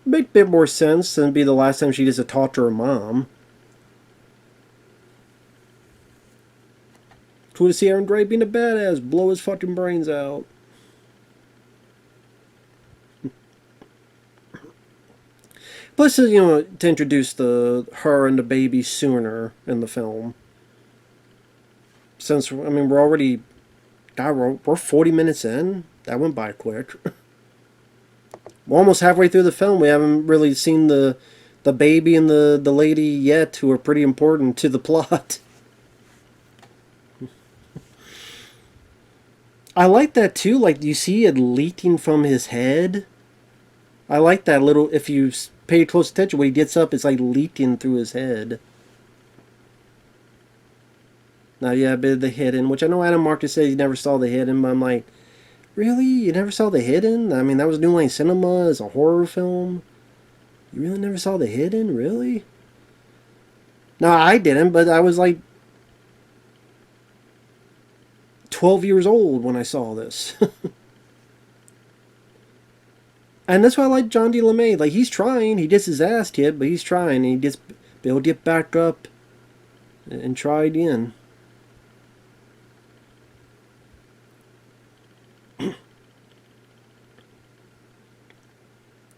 make a bit more sense than be the last time she gets to talk to her mom. Cool to see Erin Gray being a badass, blow his fucking brains out. Plus, to introduce her and the baby sooner in the film. Since, we're already, God, we're 40 minutes in. That went by quick. We're almost halfway through the film. We haven't really seen the baby and the lady yet, who are pretty important to the plot. I like that too. Like, you see it leaking from his head. I like that little, if you pay close attention, when he gets up, it's like leaking through his head. Now, yeah, a bit of the hidden, which I know Adam Marcus said he never saw the hidden, but I'm like, really? You never saw the hidden? I mean, that was New Line Cinema as a horror film. You really never saw the hidden? Really? No, I didn't, but I was like 12 years old when I saw this. And that's why I like John D. LeMay. Like, he's trying. He gets his ass kicked, but he's trying. He gets be able to get back up and try again.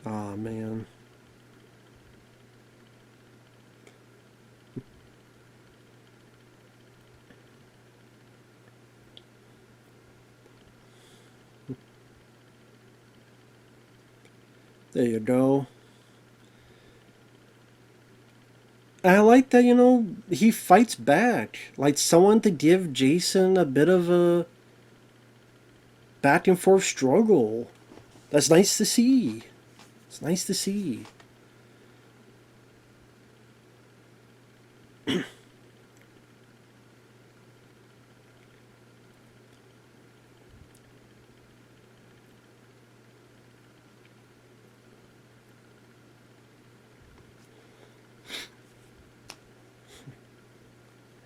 Oh, man. There you go. I like that, he fights back. Like, someone to give Jason a bit of a back and forth struggle. That's nice to see. It's nice to see.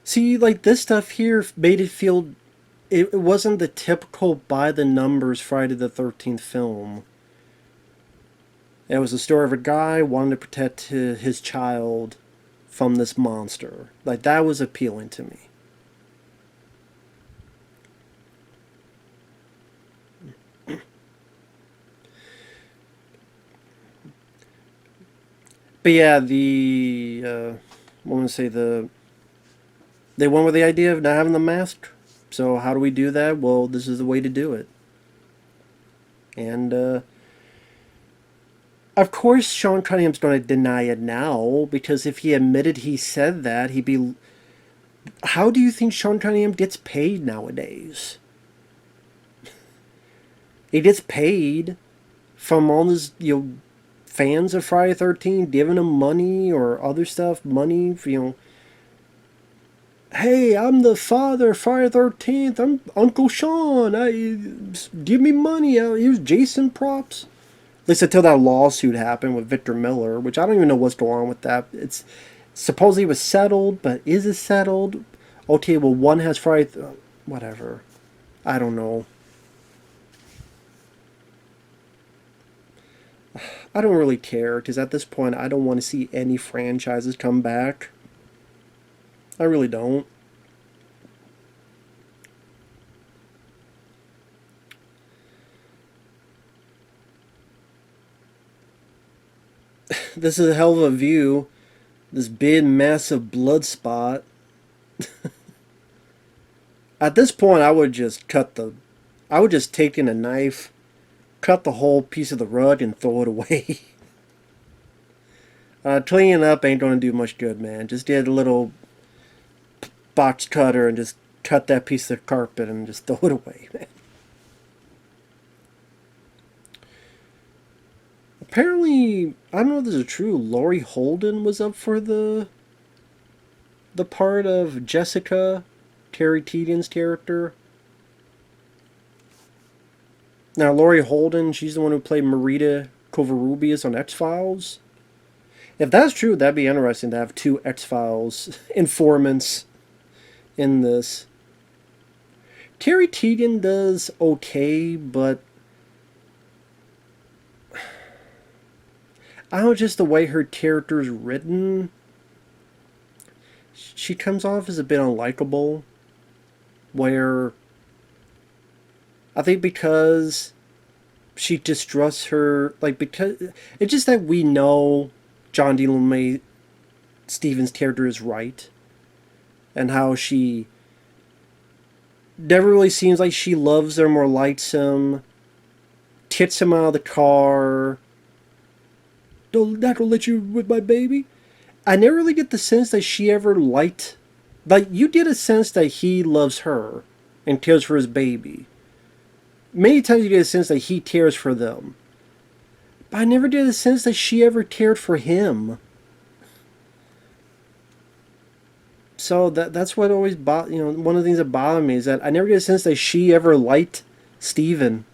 See, like, this stuff here made it feel... It wasn't the typical by-the-numbers Friday the 13th film. It was the story of a guy wanting to protect his child from this monster. Like, that was appealing to me. But yeah, I want to say they went with the idea of not having the mask. So how do we do that? Well, this is the way to do it. And, of course, Sean Cunningham's going to deny it now, because if he admitted he said that, he'd be... How do you think Sean Cunningham gets paid nowadays? He gets paid from all his, fans of Friday the 13th, giving him money or other stuff, money for, hey, I'm the father of Friday the 13th, I'm Uncle Sean, give me money, here's Jason props. At least until that lawsuit happened with Victor Miller, which I don't even know what's going on with that. It's supposedly it was settled, but is it settled? Okay, well, one has Friday, whatever. I don't know. I don't really care, because at this point, I don't want to see any franchises come back. I really don't. this is a hell of a view. This big, massive blood spot. At this point, I would just I would just take in a knife, cut the whole piece of the rug, and throw it away. Cleaning up ain't gonna do much good, man. Just get a little box cutter and just cut that piece of carpet and just throw it away, man. Apparently, I don't know if this is true, Lorey Holden was up for the part of Jessica, Kari Keegan's character. Now, Lorey Holden, she's the one who played Marita Covarrubias on X-Files. If that's true, that'd be interesting to have two X-Files informants in this. Kari Keegan does okay, but I don't know, just the way her character's written, she comes off as a bit unlikable. Where I think because she distrusts her, like, because it's just that we know John D. LeMay Stephen's character is right, and how she never really seems like she loves him or likes him, kicks him out of the car. Not gonna let you with my baby. I never really get the sense that she ever liked. Like, you get a sense that he loves her and cares for his baby. Many times you get a sense that he cares for them. But I never get a sense that she ever cared for him. So that's what always one of the things that bothered me is that I never get a sense that she ever liked Stephen.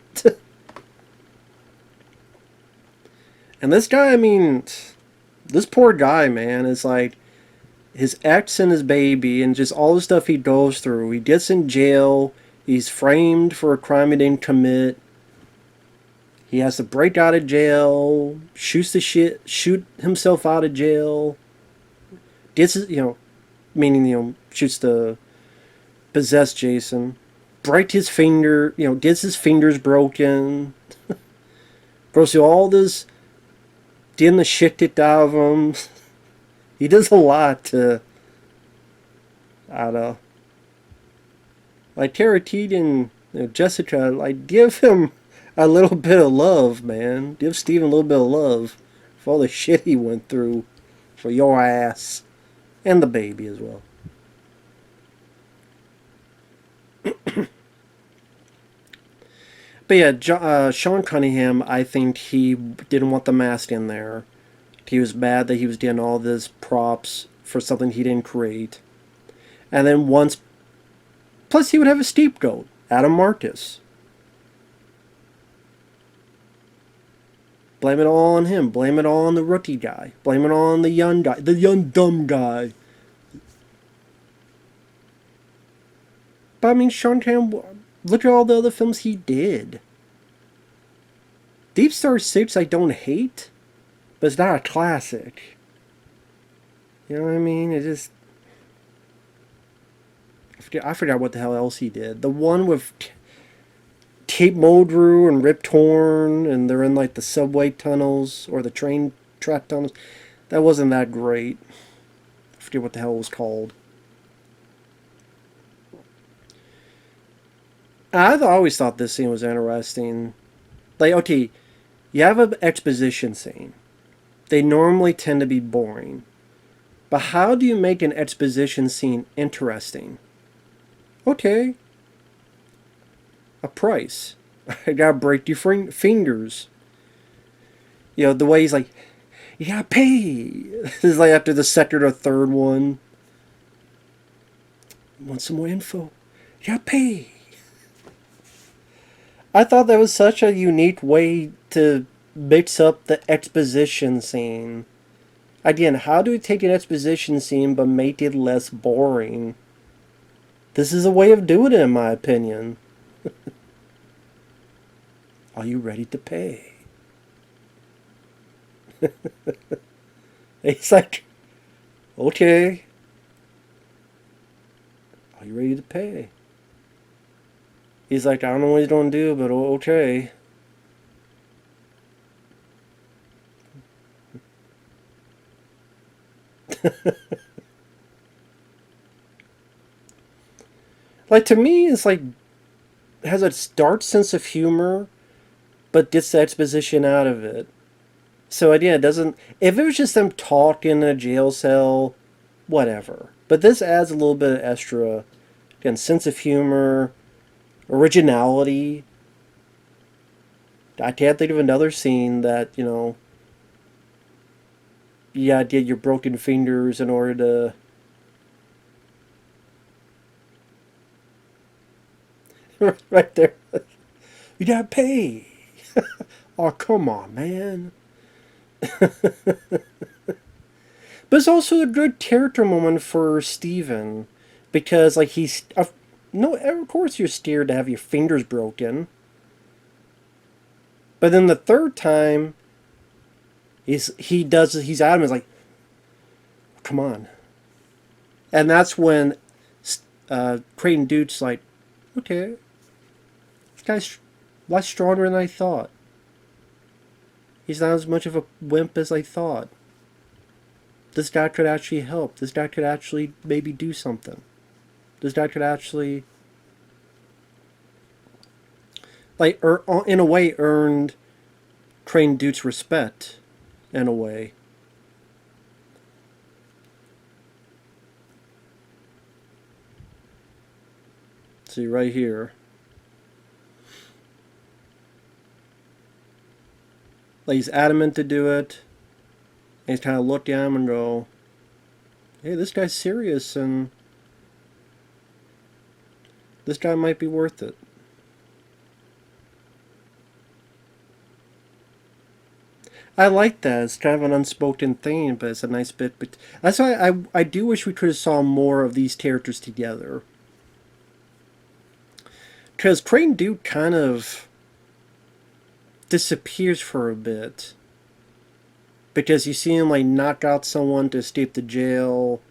And this guy, I mean, this poor guy, man, is like his ex and his baby and just all the stuff he goes through. He gets in jail. He's framed for a crime he didn't commit. He has to break out of jail, shoot himself out of jail. Gets his, shoots the possessed Jason. Break his finger, gets his fingers broken. Goes through all this, getting the shit kicked out of him. He does a lot to, I don't know. Like Kari Keegan, Jessica, like, give him a little bit of love, man. Give Stephen a little bit of love for all the shit he went through for your ass. And the baby as well. But yeah, Sean Cunningham, I think he didn't want the mask in there. He was mad that he was getting all this props for something he didn't create. And then plus he would have a scapegoat, Adam Marcus. Blame it all on him. Blame it all on the rookie guy. Blame it all on the young guy. The young dumb guy. But I mean, Sean Cunningham, look at all the other films he did. Deep Star 6 I don't hate, but it's not a classic. You know what I mean? It just... I forgot what the hell else he did. The one with Kate Mulgrew and Rip Torn, and they're in like the subway tunnels or the train track tunnels. That wasn't that great. I forget what the hell it was called. I always thought this scene was interesting. Like, okay, you have an exposition scene. They normally tend to be boring. But how do you make an exposition scene interesting? Okay. A price. I gotta break your fingers. The way he's like, you gotta pay. This is like after the second or third one. Want some more info? You gotta pay. I thought that was such a unique way to mix up the exposition scene. Again, how do we take an exposition scene but make it less boring? This is a way of doing it, in my opinion. Are you ready to pay? He's like, okay. Are you ready to pay? He's like, I don't know what he's going to do, but okay. Like, to me, it's like, has a dark sense of humor, but gets the exposition out of it. So, yeah, it doesn't. If it was just them talking in a jail cell, whatever. But this adds a little bit of extra, again, sense of humor, originality. I can't think of another scene that, you gotta get your broken fingers in order to. Right there. You gotta pay. Oh, come on, man. But it's also a good character moment for Steven. Because, like, he's. No, of course you're scared to have your fingers broken. But then the third time, he's adamant. He's like, come on. And that's when Creighton Duke's like, okay, this guy's a lot stronger than I thought. He's not as much of a wimp as I thought. This guy could actually help. This guy could actually maybe do something. This guy could actually, like, in a way, earned Creighton Duke's respect. In a way. See, right here. Like, he's adamant to do it. And he's kind of look at him and go, hey, this guy's serious, and this guy might be worth it. I like that. It's kind of an unspoken thing, but it's a nice bit. But that's why I do wish we could have saw more of these characters together. Because Creighton Duke kind of disappears for a bit. Because you see him, like, knock out someone to escape the jail.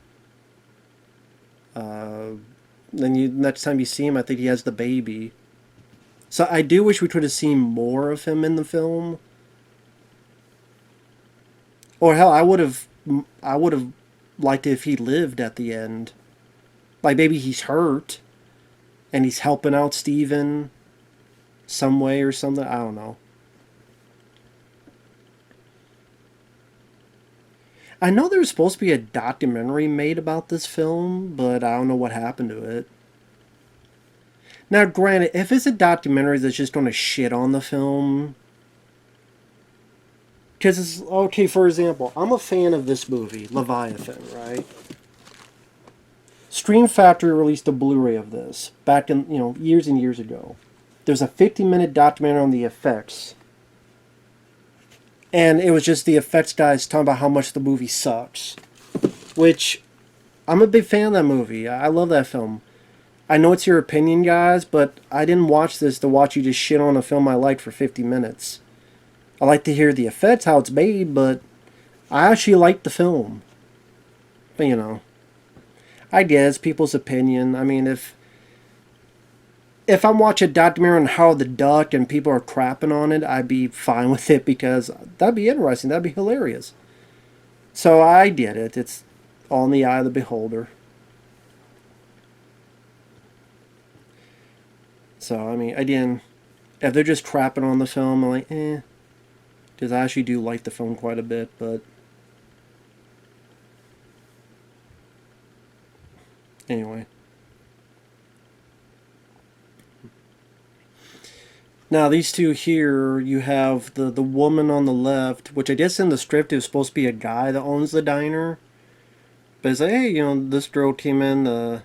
Then next time you see him, I think he has the baby. So I do wish we could have seen more of him in the film. Or hell, I would have liked it if he lived at the end. Like, maybe he's hurt, and he's helping out Steven some way or something. I don't know. I know there was supposed to be a documentary made about this film, but I don't know what happened to it. Now, granted, if it's a documentary that's just going to shit on the film, because it's, okay, for example, I'm a fan of this movie, Leviathan, right? Scream Factory released a Blu-ray of this back in, years and years ago. There's a 50-minute documentary on the effects. And it was just the effects guys talking about how much the movie sucks. Which, I'm a big fan of that movie. I love that film. I know it's your opinion, guys, but I didn't watch this to watch you just shit on a film I liked for 50 minutes. I like to hear the effects, how it's made, but I actually like the film. But, I guess people's opinion. I mean, if I'm watching a documentary on Howard the Duck and people are crapping on it, I'd be fine with it because that'd be interesting. That'd be hilarious. So I get it. It's all in the eye of the beholder. So, I mean, again, if they're just crapping on the film, I'm like, eh. Because I actually do like the film quite a bit, but anyway. Now, these two here, you have the woman on the left, which I guess in the script is supposed to be a guy that owns the diner. But it's like, hey, this girl came in,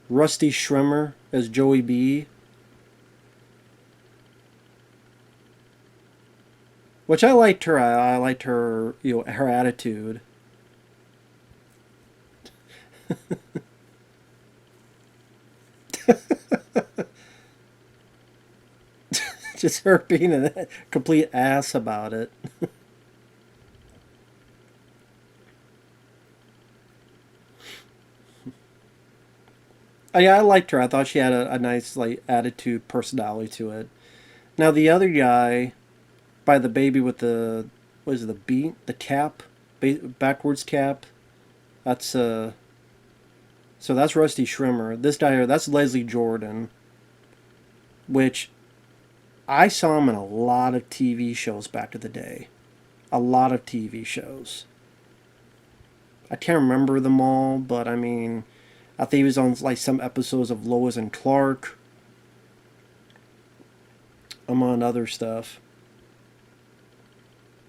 Rusty Schremer as Joey B. Which I liked her. I liked her, her attitude. Just her being a complete ass about it. Yeah, I liked her. I thought she had a nice, like, attitude, personality to it. Now, the other guy, by the baby with the, what is it, the cap backwards cap. That's so that's Rusty Schrimmer. This guy here, that's Leslie Jordan, which I saw him in a lot of TV shows back in the day. A lot of TV shows. I can't remember them all, but I mean, I think he was on like some episodes of Lois and Clark, among other stuff.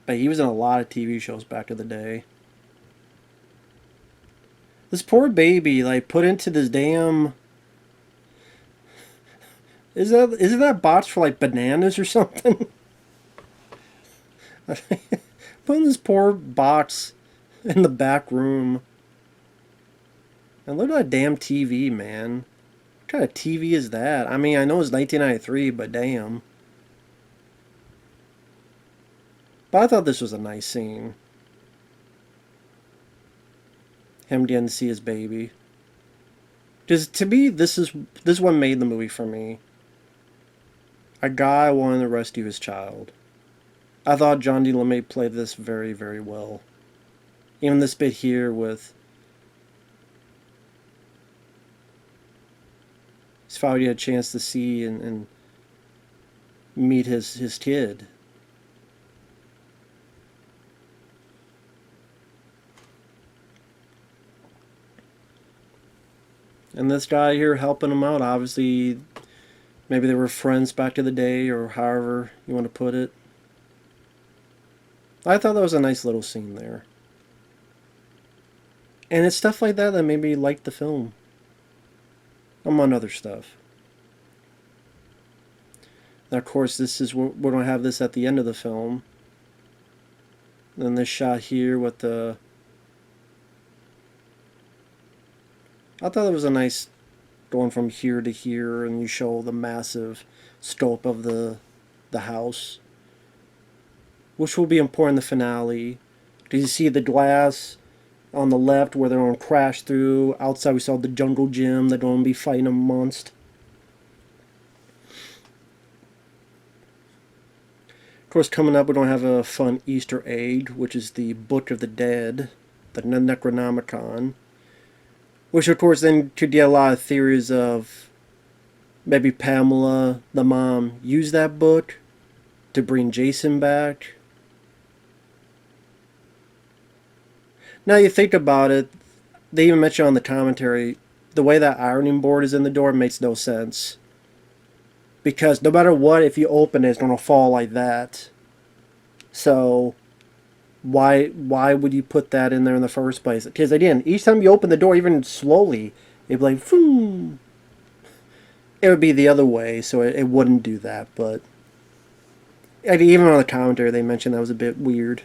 But he was in a lot of TV shows back in the day. This poor baby, like, put into this damn... Isn't that box for, like, bananas or something? Putting this poor box in the back room. And look at that damn TV, man. What kind of TV is that? I mean, I know it's 1993, but damn. But I thought this was a nice scene. Him getting to see his baby. Because to me, this one made the movie for me. A guy wanting to rescue his child. I thought John D. LeMay played this very, very well. Even this bit here with his father had a chance to see and meet his kid. And this guy here helping him out, obviously, maybe they were friends back in the day, or however you want to put it. I thought that was a nice little scene there. And it's stuff like that that made me like the film. Among other stuff. Now, of course, this is we're going to have this at the end of the film. Then this shot here with the... I thought it was a nice going from here to here, and you show the massive scope of the house, which will be important in the finale. Did you see the glass on the left where they're going to crash through? Outside we saw the jungle gym they're going to be fighting amongst. Of course, coming up we're going to have a fun Easter egg, which is the Book of the Dead, the Necronomicon. Which, of course, then could get a lot of theories of maybe Pamela, the mom, used that book to bring Jason back. Now you think about it, they even mentioned on the commentary, the way that ironing board is in the door makes no sense. Because no matter what, if you open it, it's going to fall like that. So... Why would you put that in there in the first place? Because again, each time you open the door, even slowly, it'd be like, phoom. It would be the other way, so it wouldn't do that. But even on the commentary, they mentioned that was a bit weird.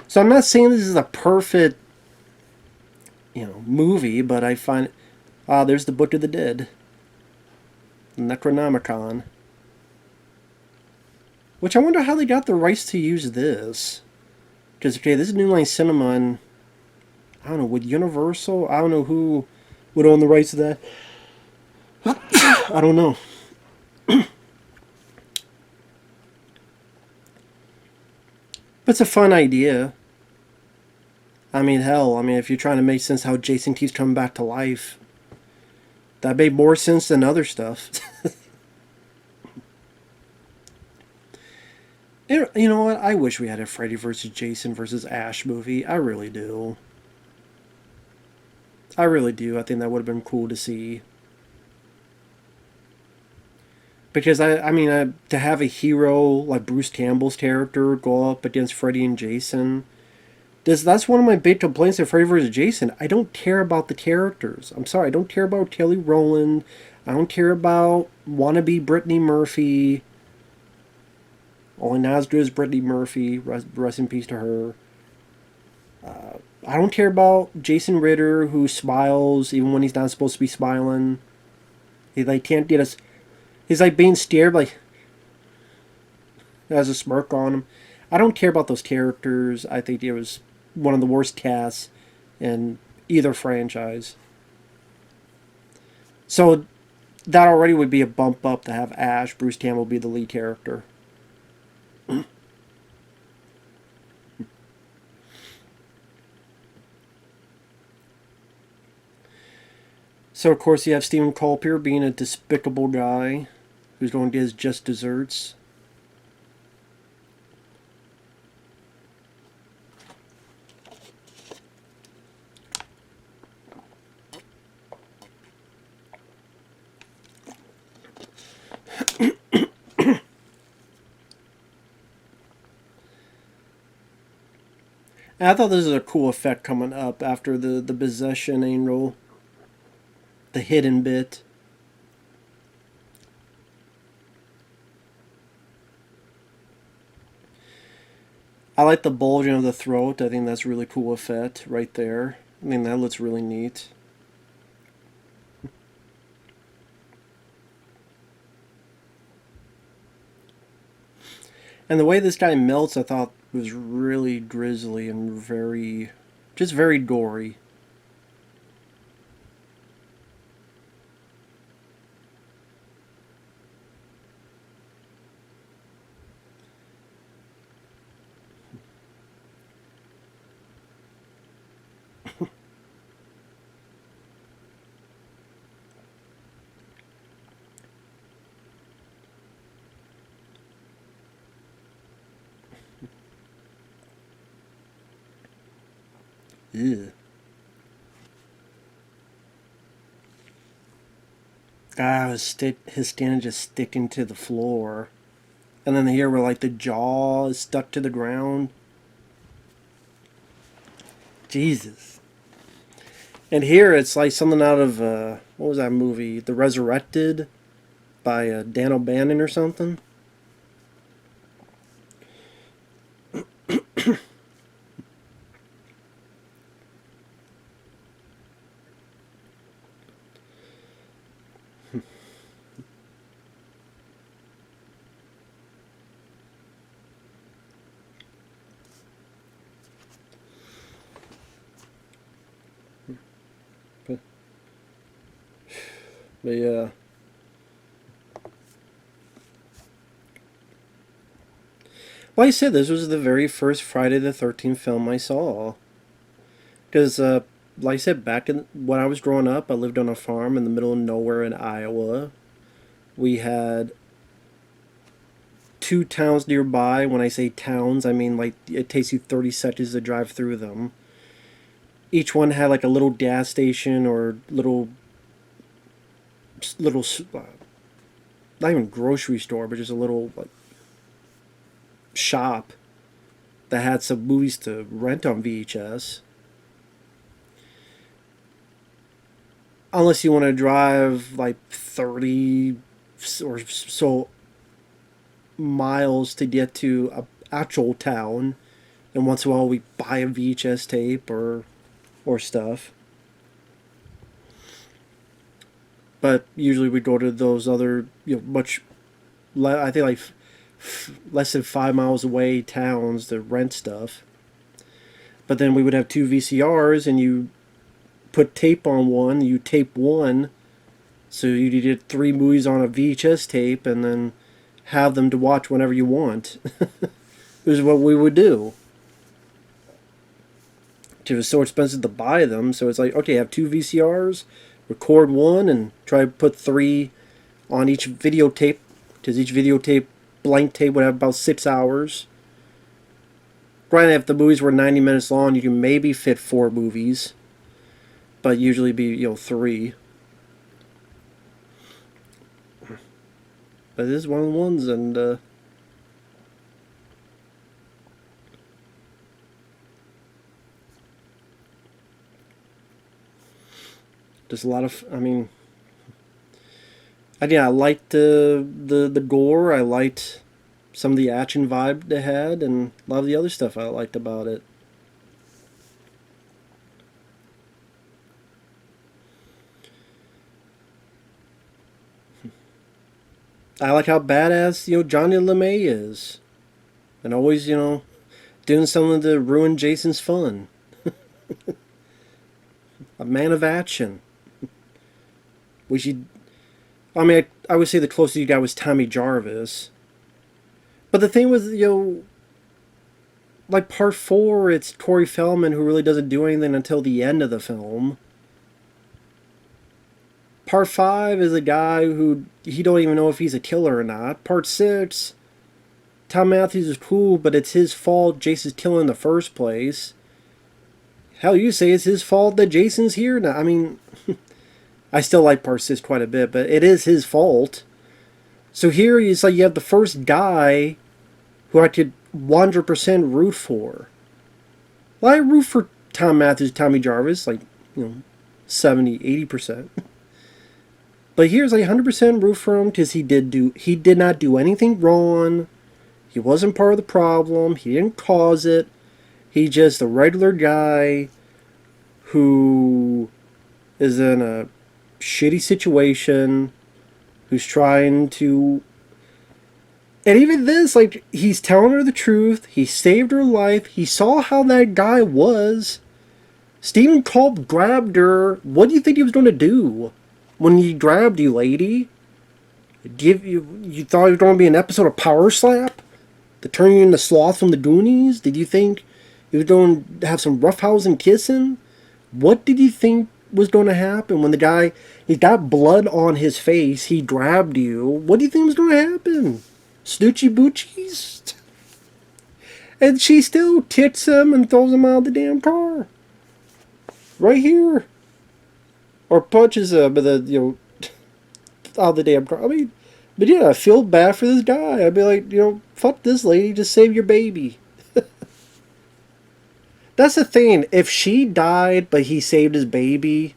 So I'm not saying this is a perfect, movie, but I find, there's the Book of the Dead, Necronomicon. Which I wonder how they got the rights to use this. Because, okay, this is New Line Cinema, and I don't know, with Universal? I don't know who would own the rights to that. I don't know. But it's a fun idea. I mean, hell, if you're trying to make sense how Jason keeps coming back to life, that made more sense than other stuff. You know what? I wish we had a Freddy vs. Jason vs. Ash movie. I really do. I really do. I think that would have been cool to see. Because, to have a hero like Bruce Campbell's character go up against Freddy and Jason, that's one of my big complaints of Freddy vs. Jason. I don't care about the characters. I'm sorry. I don't care about Kelly Rowland. I don't care about wannabe Brittany Murphy. Only not as good as Brittany Murphy. Rest in peace to her. I don't care about Jason Ritter, who smiles even when he's not supposed to be smiling. He can't get us. He's being scared, has a smirk on him. I don't care about those characters. I think it was one of the worst casts in either franchise. So that already would be a bump up to have Bruce Campbell be the lead character. So, of course, you have Stephen Culp here being a despicable guy who's going to get his just desserts. And I thought this was a cool effect coming up after the possession angle. The hidden bit. I like the bulging of the throat. I think that's a really cool effect right there. I mean, that looks really neat. And the way this guy melts, I thought was really grisly and just very gory. Ew. His skin just sticking to the floor. And then here where like the jaw is stuck to the ground. Jesus. And here it's like something out of, what was that movie? The Resurrected by Dan O'Bannon or something. But yeah. Well, I said this was the very first Friday the 13th film I saw. Because, like I said, back when I was growing up, I lived on a farm in the middle of nowhere in Iowa. We had two towns nearby. When I say towns, I mean like it takes you 30 seconds to drive through them. Each one had like a little gas station or little not even grocery store, but just a little like shop that had some movies to rent on VHS. Unless you want to drive like 30 or so miles to get to a actual town, and once in a while we buy a VHS tape or stuff. But usually we go to those other, I think like less than 5 miles away towns to rent stuff. But then we would have two VCRs, and you put tape on one, you tape one, so you did 3 movies on a VHS tape, and then have them to watch whenever you want. This is what we would do. It was so expensive to buy them, so it's like, okay, have 2 VCRs, record one, and try to put 3 on each videotape, because each videotape, blank tape, would have about 6 hours. Granted, if the movies were 90 minutes long, you can maybe fit 4 movies, but usually be, 3. But this is one of the ones, and there's a lot of, I liked the gore. I liked some of the action vibe they had, and a lot of the other stuff I liked about it. I like how badass, Johnny LeMay is. And always, doing something to ruin Jason's fun. A man of action. I would say the closest you got was Tommy Jarvis. But the thing with, like part 4, it's Corey Feldman who really doesn't do anything until the end of the film. Part 5 is a guy who he don't even know if he's a killer or not. Part 6, Tom Matthews is cool, but it's his fault Jason's killing in the first place. Hell, you say it's his fault that Jason's here now. I mean, I still like Part 6 quite a bit, but it is his fault. So here it's like you have the first guy who I could 100% root for. Well, I root for Tom Matthews, Tommy Jarvis, like, 70, 80%. But here's like 100% root for him because he did not do anything wrong. He wasn't part of the problem. He didn't cause it. He's just a regular guy who is in a shitty situation, who's trying to... And even this, like, he's telling her the truth. He saved her life. He saw how that guy was. Stephen Culp grabbed her. What do you think he was going to do when he grabbed you, lady? You thought it was going to be an episode of Power Slap to turn you into Sloth from the Goonies? Did you think he was going to have some roughhousing kissing? What did you think was going to happen when the guy, he got blood on his face, he grabbed you? What do you think was going to happen? Snoochie boochies? And she still kicks him and throws him out of the damn car. Right here. Or punches him, but then, out of the damn car. I mean, but yeah, I feel bad for this guy. I'd be like, fuck this lady, just save your baby. That's the thing. If she died, but he saved his baby,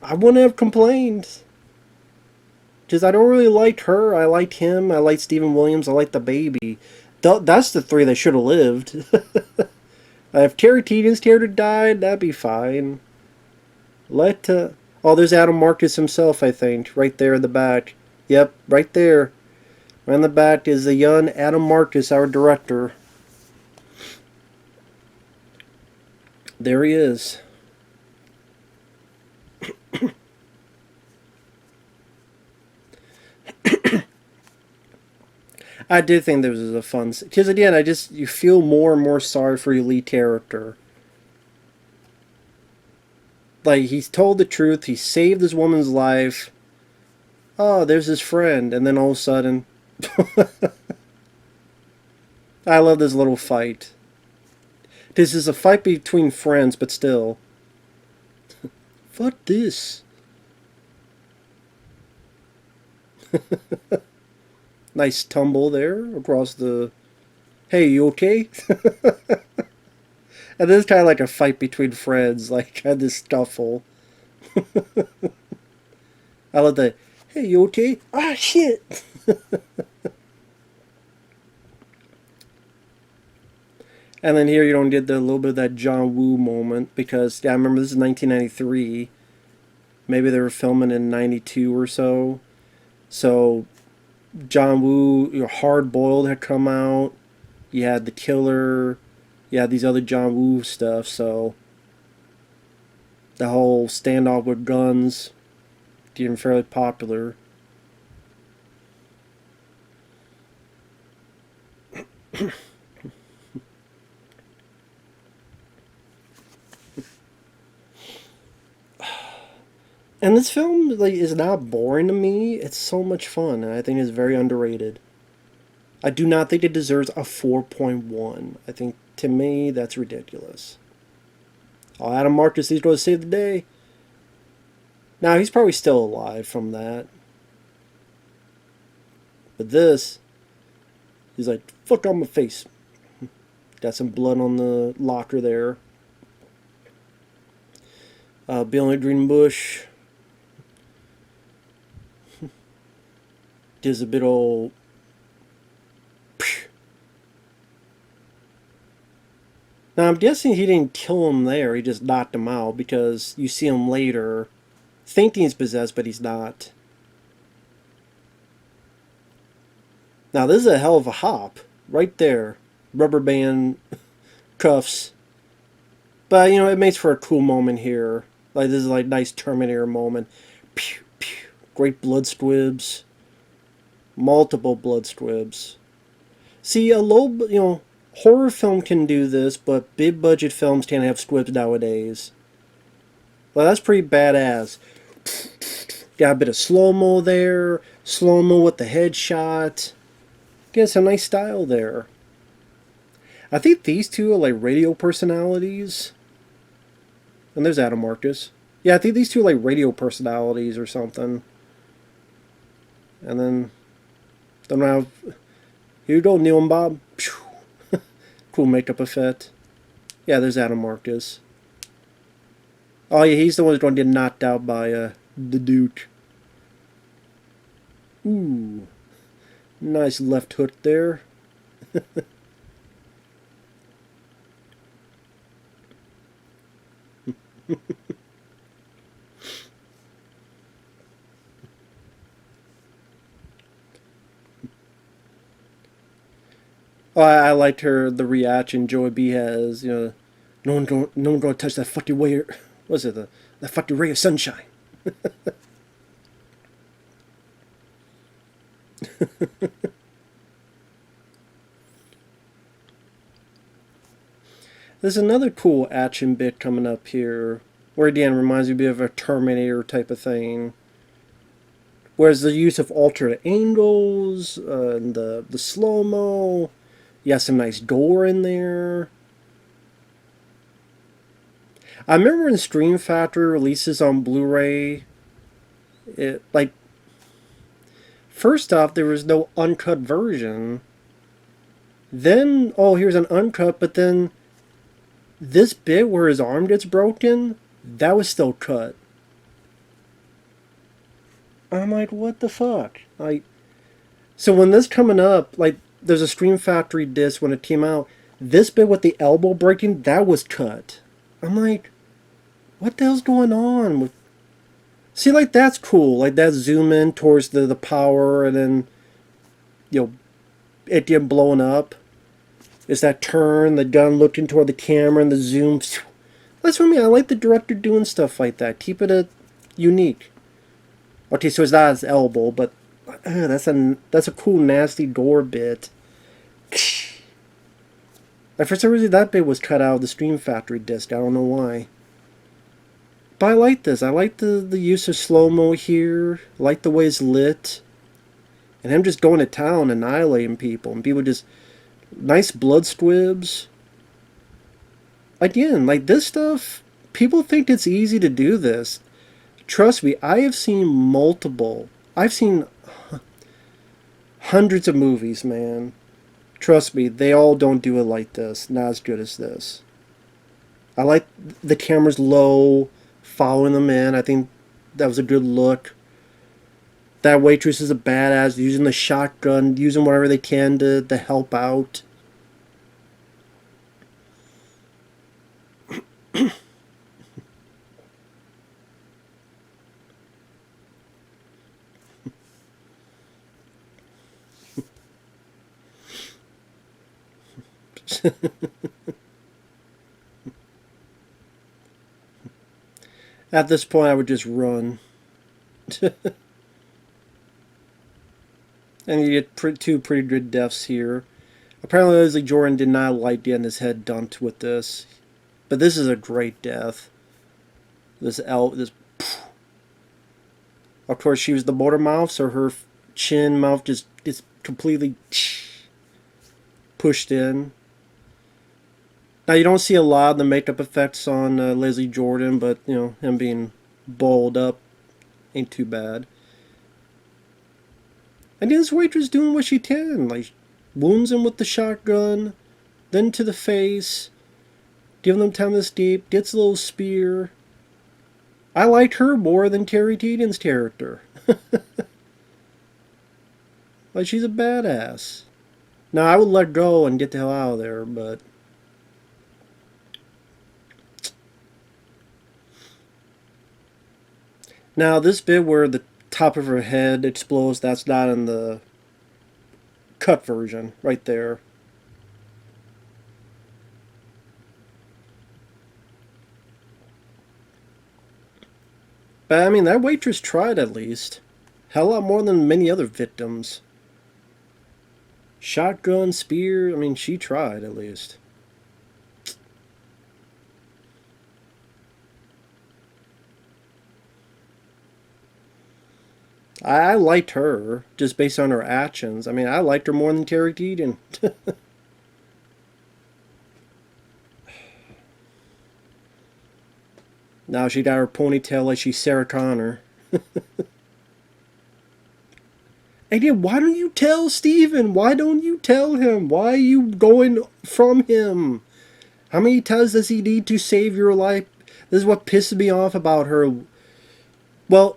I wouldn't have complained. Because I don't really like her. I like him. I like Stephen Williams. I like the baby. That's the three that should have lived. If Kari Keegan's character died, that'd be fine. Oh, there's Adam Marcus himself, I think. Right there in the back. Yep, right there. Right in the back is the young Adam Marcus, our director. There he is. I did think this was a fun... Because again, you feel more and more sorry for your lead character. Like, he's told the truth. He saved this woman's life. Oh, there's his friend. And then all of a sudden... I love this little fight. This is a fight between friends, but still. Fuck this. Nice tumble there across the... Hey, you okay? And this is kind of like a fight between friends, like kind of this scuffle. I love the, hey, you okay? Ah, shit! And then here you don't get a little bit of that John Woo moment, because, yeah, I remember this is 1993. Maybe they were filming in 92 or so. So, John Woo, Hard Boiled had come out. You had The Killer. You had these other John Woo stuff, so... The whole standoff with guns getting fairly popular. And this film is not boring to me. It's so much fun, and I think it's very underrated. I do not think it deserves a 4.1. I think, to me, that's ridiculous. Oh, Adam Marcus, he's going to save the day. Now, he's probably still alive from that. But this, he's like, fuck on my face. Got some blood on the locker there. Billy Greenbush. Does a bit old... Now, I'm guessing he didn't kill him there. He just knocked him out, because you see him later thinking he's possessed, but he's not. Now, this is a hell of a hop. Right there. Rubber band cuffs. But, it makes for a cool moment here. Like, this is like nice Terminator moment. Pew, pew. Great blood squibs. Multiple blood squibs. See, a low, horror film can do this, but big budget films can't have squibs nowadays. Well, that's pretty badass. Got a bit of slow-mo there. Slow-mo with the headshot. Get some nice style there. I think these two are like radio personalities. And there's Adam Marcus. Yeah, I think these two are like radio personalities or something. And then, don't have... Here you go, Neil and Bob. Cool makeup effect. Yeah, there's Adam Marcus. Oh yeah, he's the one who's going to get knocked out by the Duke. Ooh. Nice left hook there. Oh, I liked the reaction Joey B has. You know, no one gonna touch that fucking ray. What's it? That fucking ray of sunshine. There's another cool action bit coming up here, where again reminds me a bit of a Terminator type of thing. Whereas the use of alternate angles, and the slow-mo, you got some nice gore in there. I remember when Scream Factory releases on Blu-ray, first off, there was no uncut version. Then, oh, here's an uncut, but then this bit where his arm gets broken, that was still cut. I'm like, what the fuck? So when this coming up, like, there's a Scream Factory disc when it came out, this bit with the elbow breaking, that was cut. I'm like, what the hell's going on? See, like, that's cool. Like, that zoom in towards the power, and then, you know, it getting blown up. It's that turn, the gun looking toward the camera, and the zoom. That's what I mean. I like the director doing stuff like that. Keep it unique. Okay, so it's not his elbow, but that's a cool, nasty gore bit. Like, for some reason, that bit was cut out of the Scream Factory disc. I don't know why. But I like this. I like the use of slow-mo here. I like the way it's lit. And him just going to town, annihilating people. And people just... Nice blood squibs. Again, like, this stuff... People think it's easy to do this. Trust me, I have seen multiple... I've seen hundreds of movies, man. Trust me, they all don't do it like this. Not as good as this. I like the camera's low, following them in. I think that was a good look. That waitress is a badass, using the shotgun, using whatever they can to help out. At this point, I would just run. And you get two pretty good deaths here. Apparently, Leslie Jordan did not like getting his head dumped with this. But this is a great death. This. Of course, she was the motor mouth, so her chin mouth just gets completely pushed in. Now, you don't see a lot of the makeup effects on Leslie Jordan, but, you know, him being balled up ain't too bad. And this waitress doing what she can. Like, wounds him with the shotgun, then to the face, giving them time to escape, gets a little spear. I liked her more than Kari Keegan's character. Like, she's a badass. Now, I would let go and get the hell out of there, but... Now, this bit where the top of her head explodes, that's not in the cut version, right there. But, I mean, that waitress tried at least. Hell, a lot more than many other victims. Shotgun, spear, I mean, she tried at least. I liked her just based on her actions. I mean, I liked her more than Kari Keegan. Now she got her ponytail like she's Sarah Connor. And yeah, why don't you tell Steven? Why don't you tell him? Why are you going from him? How many times does he need to save your life? This is what pisses me off about her. Well,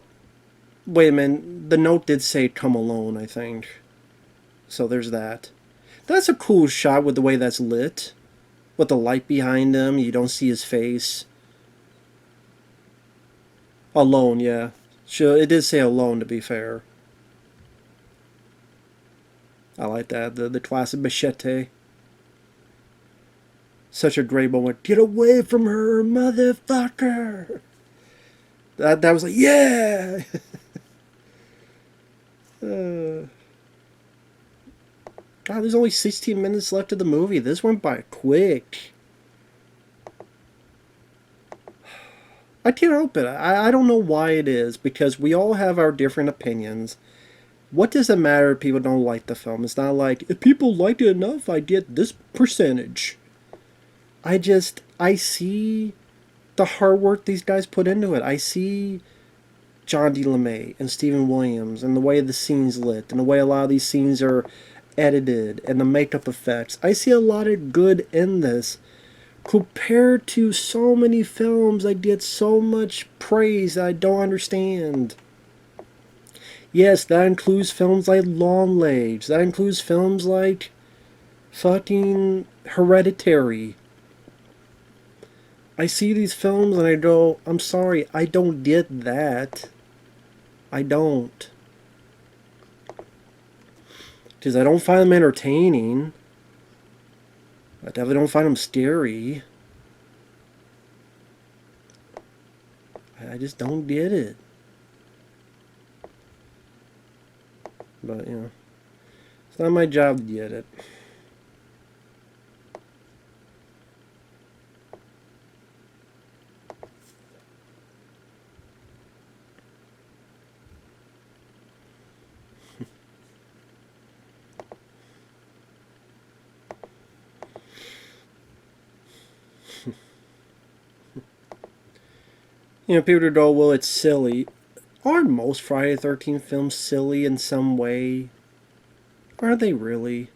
wait a minute. The note did say come alone, I think. So there's that. That's a cool shot with the way that's lit. With the light behind him, you don't see his face. Alone, yeah. Sure, it did say alone, to be fair. I like that. The classic machete. Such a great moment. Get away from her, motherfucker! That was like, yeah! God, there's only 16 minutes left of the movie. This went by quick. I can't help it. I don't know why it is, because we all have our different opinions. What does it matter if people don't like the film? It's not like, if people liked it enough, I get this percentage. I see the hard work these guys put into it. I see John D. LeMay and Stephen Williams and the way the scene's lit and the way a lot of these scenes are edited and the makeup effects. I see a lot of good in this. Compared to so many films, I get so much praise that I don't understand. Yes, that includes films like Longlegs. That includes films like fucking Hereditary. I see these films and I go, I'm sorry, I don't get that. I don't. Because I don't find them entertaining. I definitely don't find them scary. I just don't get it. But, you know, it's not my job to get it. You know, people go, well, it's silly. Aren't most Friday the 13th films silly in some way? Are they really?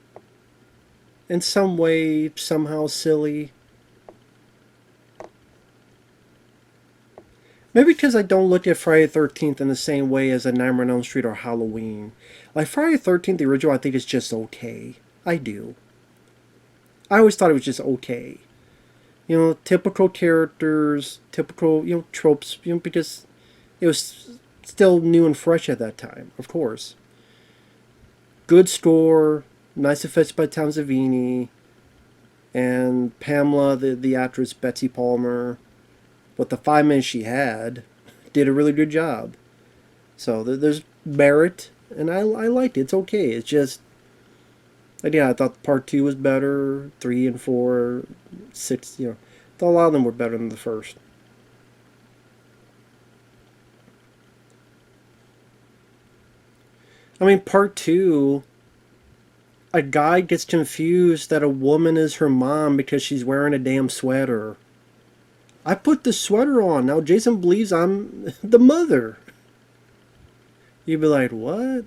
In some way, somehow silly? Maybe because I don't look at Friday the 13th in the same way as a Nightmare on Elm Street or Halloween. Like, Friday the 13th, the original, I think is just okay. I do. I always thought it was just okay. You know, typical characters, typical, you know, tropes, you know, because it was still new and fresh at that time, of course. Good score, nice effects by Tom Savini, and Pamela, the actress Betsy Palmer, with the 5 minutes she had, did a really good job. So there's merit, and I liked it. It's okay. It's just, yeah, I thought part 2 was better, 3 and 4, 6, you know, I thought a lot of them were better than the first. I mean, part 2, a guy gets confused that a woman is her mom because she's wearing a damn sweater. I put the sweater on. Now Jason believes I'm the mother. You'd be like, what?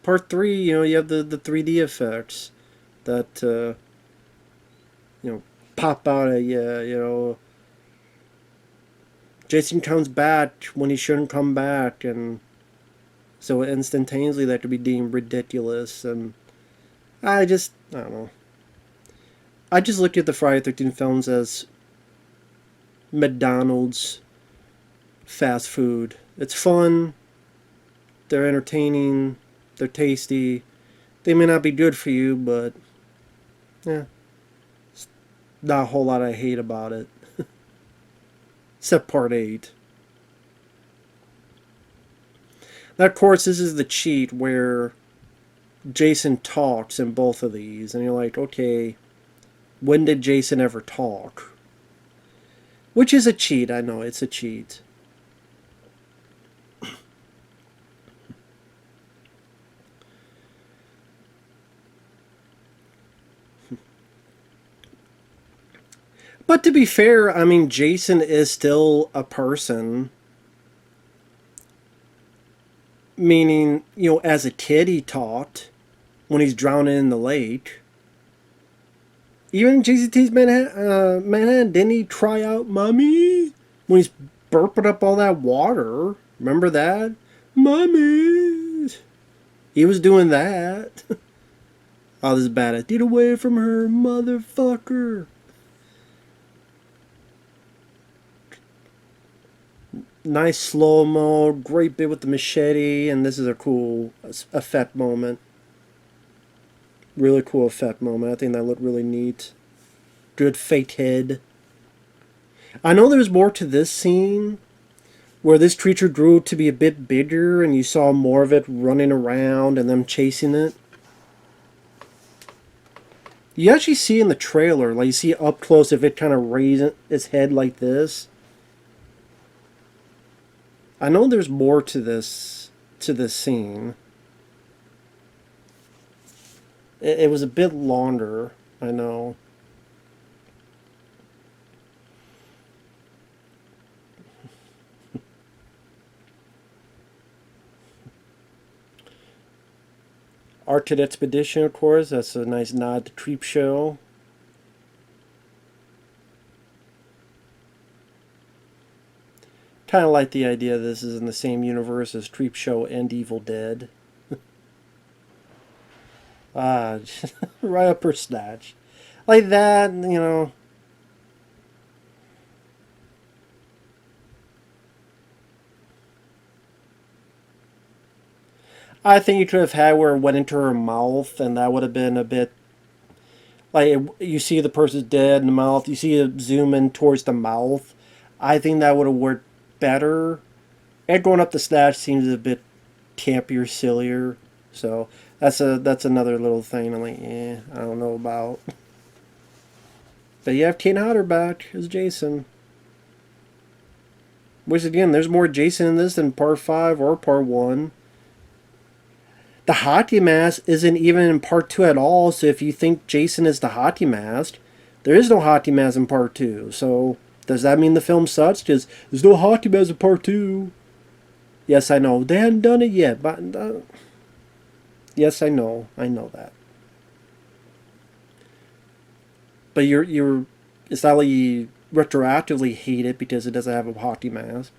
Part 3, you know, you have the 3D effects that, you know, pop out at you, you know. Jason comes back when he shouldn't come back, and so instantaneously that could be deemed ridiculous, and I don't know. I just look at the Friday the 13th films as McDonald's fast food. It's fun, they're entertaining, they're tasty. They may not be good for you, but yeah, it's not a whole lot I hate about it. Except part 8. Now, of course, this is the cheat where Jason talks in both of these, and you're like, okay, when did Jason ever talk? Which is a cheat, I know, it's a cheat. But to be fair, I mean, Jason is still a person. Meaning, you know, as a kid he talked when he's drowning in the lake. Even JCT's Manhattan, didn't he try out Mommy? When he's burping up all that water. Remember that? Mommy! He was doing that. Oh, this is bad. Get away from her, motherfucker. Nice slow-mo, great bit with the machete, and this is a cool effect moment. Really cool effect moment. I think that looked really neat. Good fake head. I know there's more to this scene, where this creature grew to be a bit bigger, and you saw more of it running around and them chasing it. You actually see in the trailer, like you see up close if it kind of raises its head like this. I know there's more to this scene. It was a bit longer, I know. Arctic Expedition, of course. That's a nice nod to Creep Show. Kind of like the idea this is in the same universe as Creep Show and Evil Dead. Right up her snatch. Like that, you know. I think you could have had where it went into her mouth, and that would have been a bit... Like, you see the person's dead in the mouth, you see it zoom in towards the mouth. I think that would have worked better. And going up the snatch seems a bit campier, sillier. So, that's another little thing I'm like, I don't know about. But you have Kane Hodder back as Jason. Which, again, there's more Jason in this than Part 5 or Part 1. The hockey mask isn't even in Part 2 at all, so if you think Jason is the hockey mask, there is no hockey mask in Part 2. So, does that mean the film sucks? Because there's no hockey mask in Part 2. Yes, I know. They hadn't done it yet, but... yes, I know. I know that. But you're... It's not like you retroactively hate it because it doesn't have a hockey mask.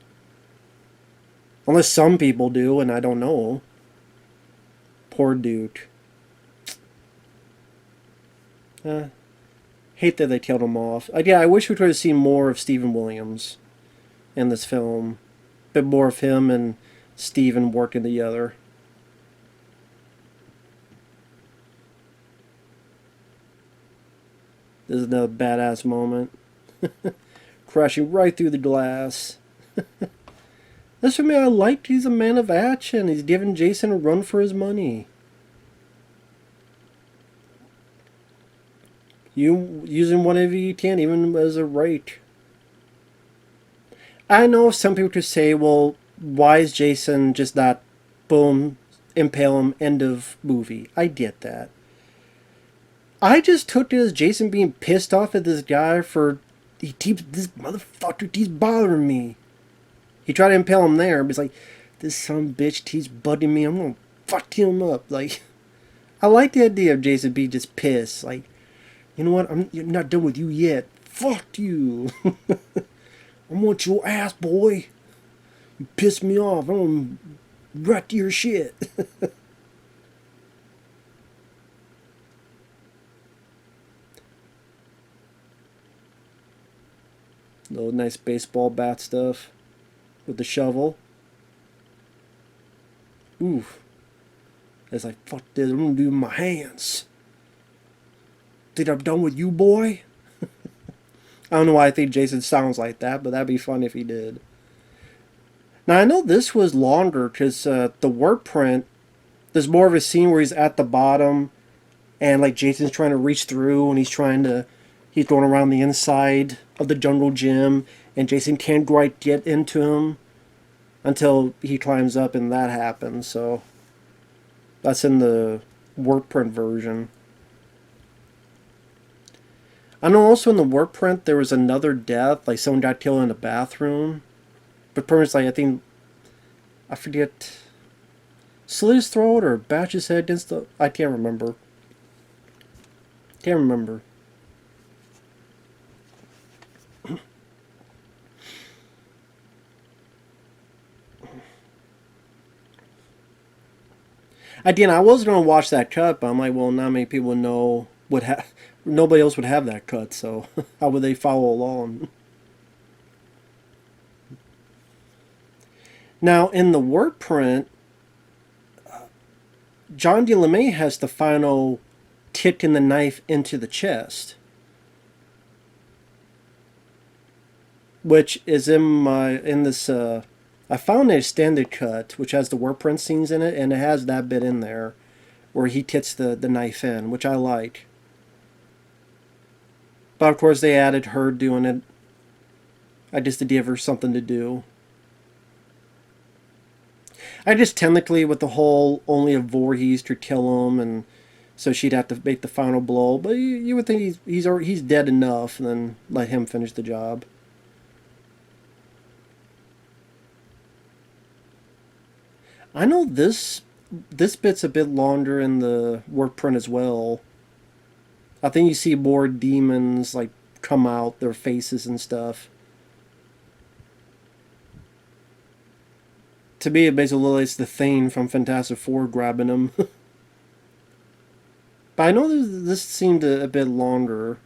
Unless some people do, and I don't know. Poor dude. Hate that they killed him off. Yeah, I wish we could have seen more of Stephen Williams in this film. A bit more of him and Stephen working together. This is another badass moment. Crashing right through the glass. That's what I liked. He's a man of action. He's giving Jason a run for his money. You using whatever you can, even as a right. I know some people could say, well, why is Jason just not, boom, impale him, end of movie? I get that. I just took it as Jason being pissed off at this guy for, this motherfucker keeps bothering me. He tried to impale him there, but he's like, this son of a bitch keeps bugging me, I'm gonna fuck him up. Like, I like the idea of Jason being just pissed. Like, you know what, I'm not done with you yet. Fuck you. I want your ass, boy. You pissed me off. I'm gonna wreck your shit. Little nice baseball bat stuff with the shovel. Oof. It's like, fuck this, I'm gonna do it with my hands. Think I'm done with you, boy? I don't know why I think Jason sounds like that, but that'd be fun if he did. Now, I know this was longer because the work print, there's more of a scene where he's at the bottom and like Jason's trying to reach through and he's trying to He's going around the inside of the jungle gym, and Jason can't quite get into him until he climbs up, and that happens. So that's in the work print version. I know also in the work print there was another death, like someone got killed in the bathroom. But pretty much, like, I think, I forget, slit his throat or bash his head against the, I can't remember. Can't remember. Again, I was going to watch that cut, but I'm like, well, not many people know would have, nobody else would have that cut, so how would they follow along? Now, in the work print, John D. LeMay has the final kick in the knife into the chest, which is in this. I found a extended cut which has the work print scenes in it, and it has that bit in there where he kicks the knife in, which I like. But of course, they added her doing it. I just to give her something to do. I just technically with the whole only a Voorhees to kill him, and so she'd have to make the final blow. But you would think he's dead enough, and then let him finish the job. I know this bit's a bit longer in the work print as well. I think you see more demons like come out, their faces and stuff. To me, it basically looks like the Thane from Fantastic Four grabbing him. But I know this seemed a bit longer.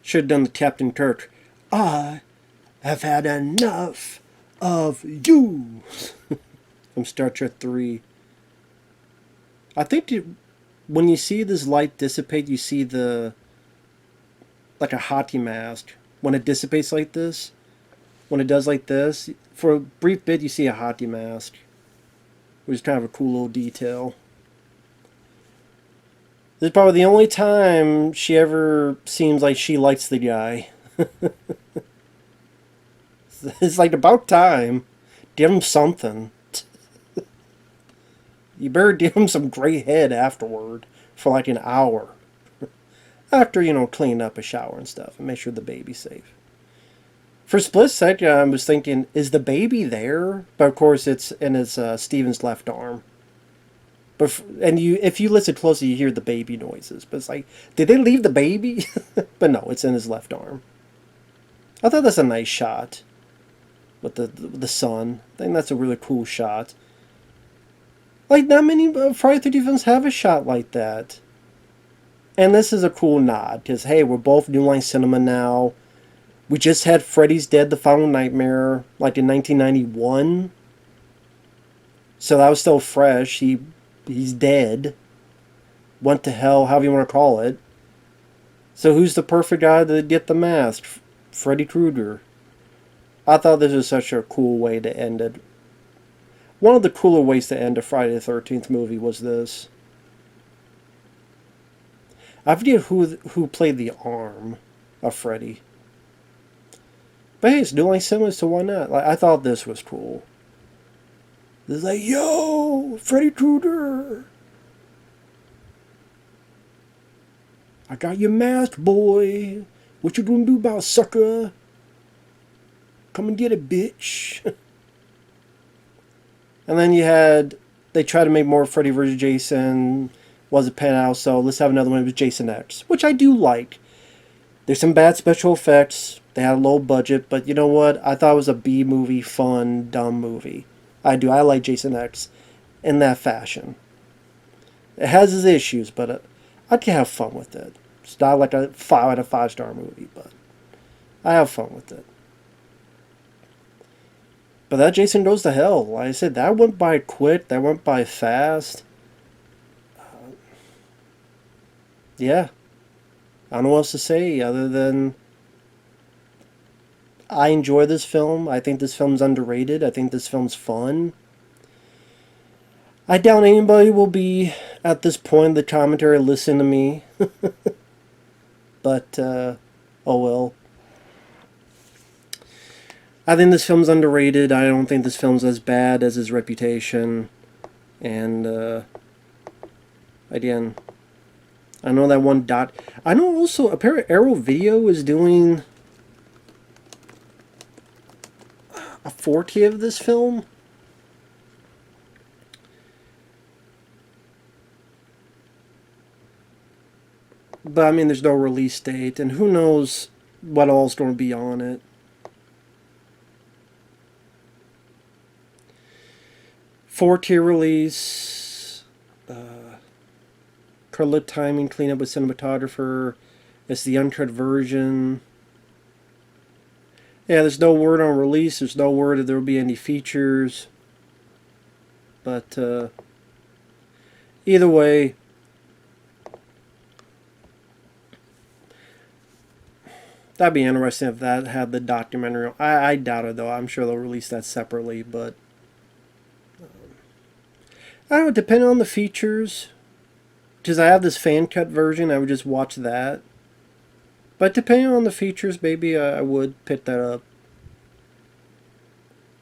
Should have done the Captain Kirk. I have had enough of you. From Star Trek 3. I think when you see this light dissipate, you see like a hockey mask. When it dissipates like this, when it does like this, for a brief bit you see a hockey mask. Which is kind of a cool little detail. This is probably the only time she ever seems like she likes the guy. It's like about time. Give him something. You better give him some gray head afterward for like an hour. After, clean up a shower and stuff and make sure the baby's safe. For a split second, I was thinking, is the baby there? But of course, it's in his Steven's left arm. But if you listen closely, you hear the baby noises. But it's like, did they leave the baby? But no, it's in his left arm. I thought that's a nice shot with the sun. I think that's a really cool shot. Like, not many Friday the 13th films have a shot like that. And this is a cool nod, because, hey, we're both New Line Cinema now. We just had Freddy's Dead, The Final Nightmare, like in 1991. So that was still fresh. He's dead. Went to hell, however you want to call it. So who's the perfect guy to get the mask? Freddy Krueger. I thought this was such a cool way to end it. One of the cooler ways to end a Friday the 13th movie was this. I forget who played the arm of Freddy. But hey, it's New Line Cinema, so why not? Like, I thought this was cool. It's like, yo, Freddy Krueger. I got your mask, boy. What you gonna do about it, sucker? Come and get it, bitch. And then they tried to make more Freddy vs. Jason. Wasn't pan out, so let's have another one with Jason X, which I do like. There's some bad special effects. They had a low budget, but you know what? I thought it was a B movie, fun, dumb movie. I do. I like Jason X in that fashion. It has its issues, but I can have fun with it. It's not like a 5 out of 5 star movie, but I have fun with it. But that Jason Goes to Hell, like I said, that went by quick. That went by fast. Yeah. I don't know what else to say other than I enjoy this film. I think this film's underrated. I think this film's fun. I doubt anybody will be, at this point in the commentary, listen to me. But, oh well. I think this film's underrated. I don't think this film's as bad as his reputation. And, again, I know that one dot. I know also, apparently Arrow Video is doing a 4K of this film. But, I mean, there's no release date, and who knows what all's going to be on it. Four-tier release, color timing, cleanup with cinematographer. It's the uncut version. Yeah, there's no word on release. There's no word that there will be any features. But either way, that'd be interesting if that had the documentary. I doubt it though. I'm sure they'll release that separately, but. I don't know, depending on the features, because I have this fan cut version, I would just watch that. But depending on the features, maybe I would pick that up.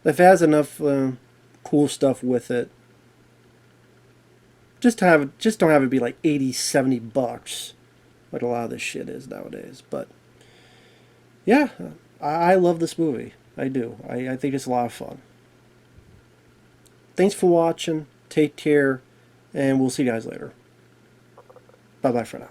If it has enough cool stuff with it. Just don't have it be like 80, 70 bucks, like a lot of this shit is nowadays. But yeah, I love this movie. I do. I think it's a lot of fun. Thanks for watching. Take care, and we'll see you guys later. Bye-bye for now.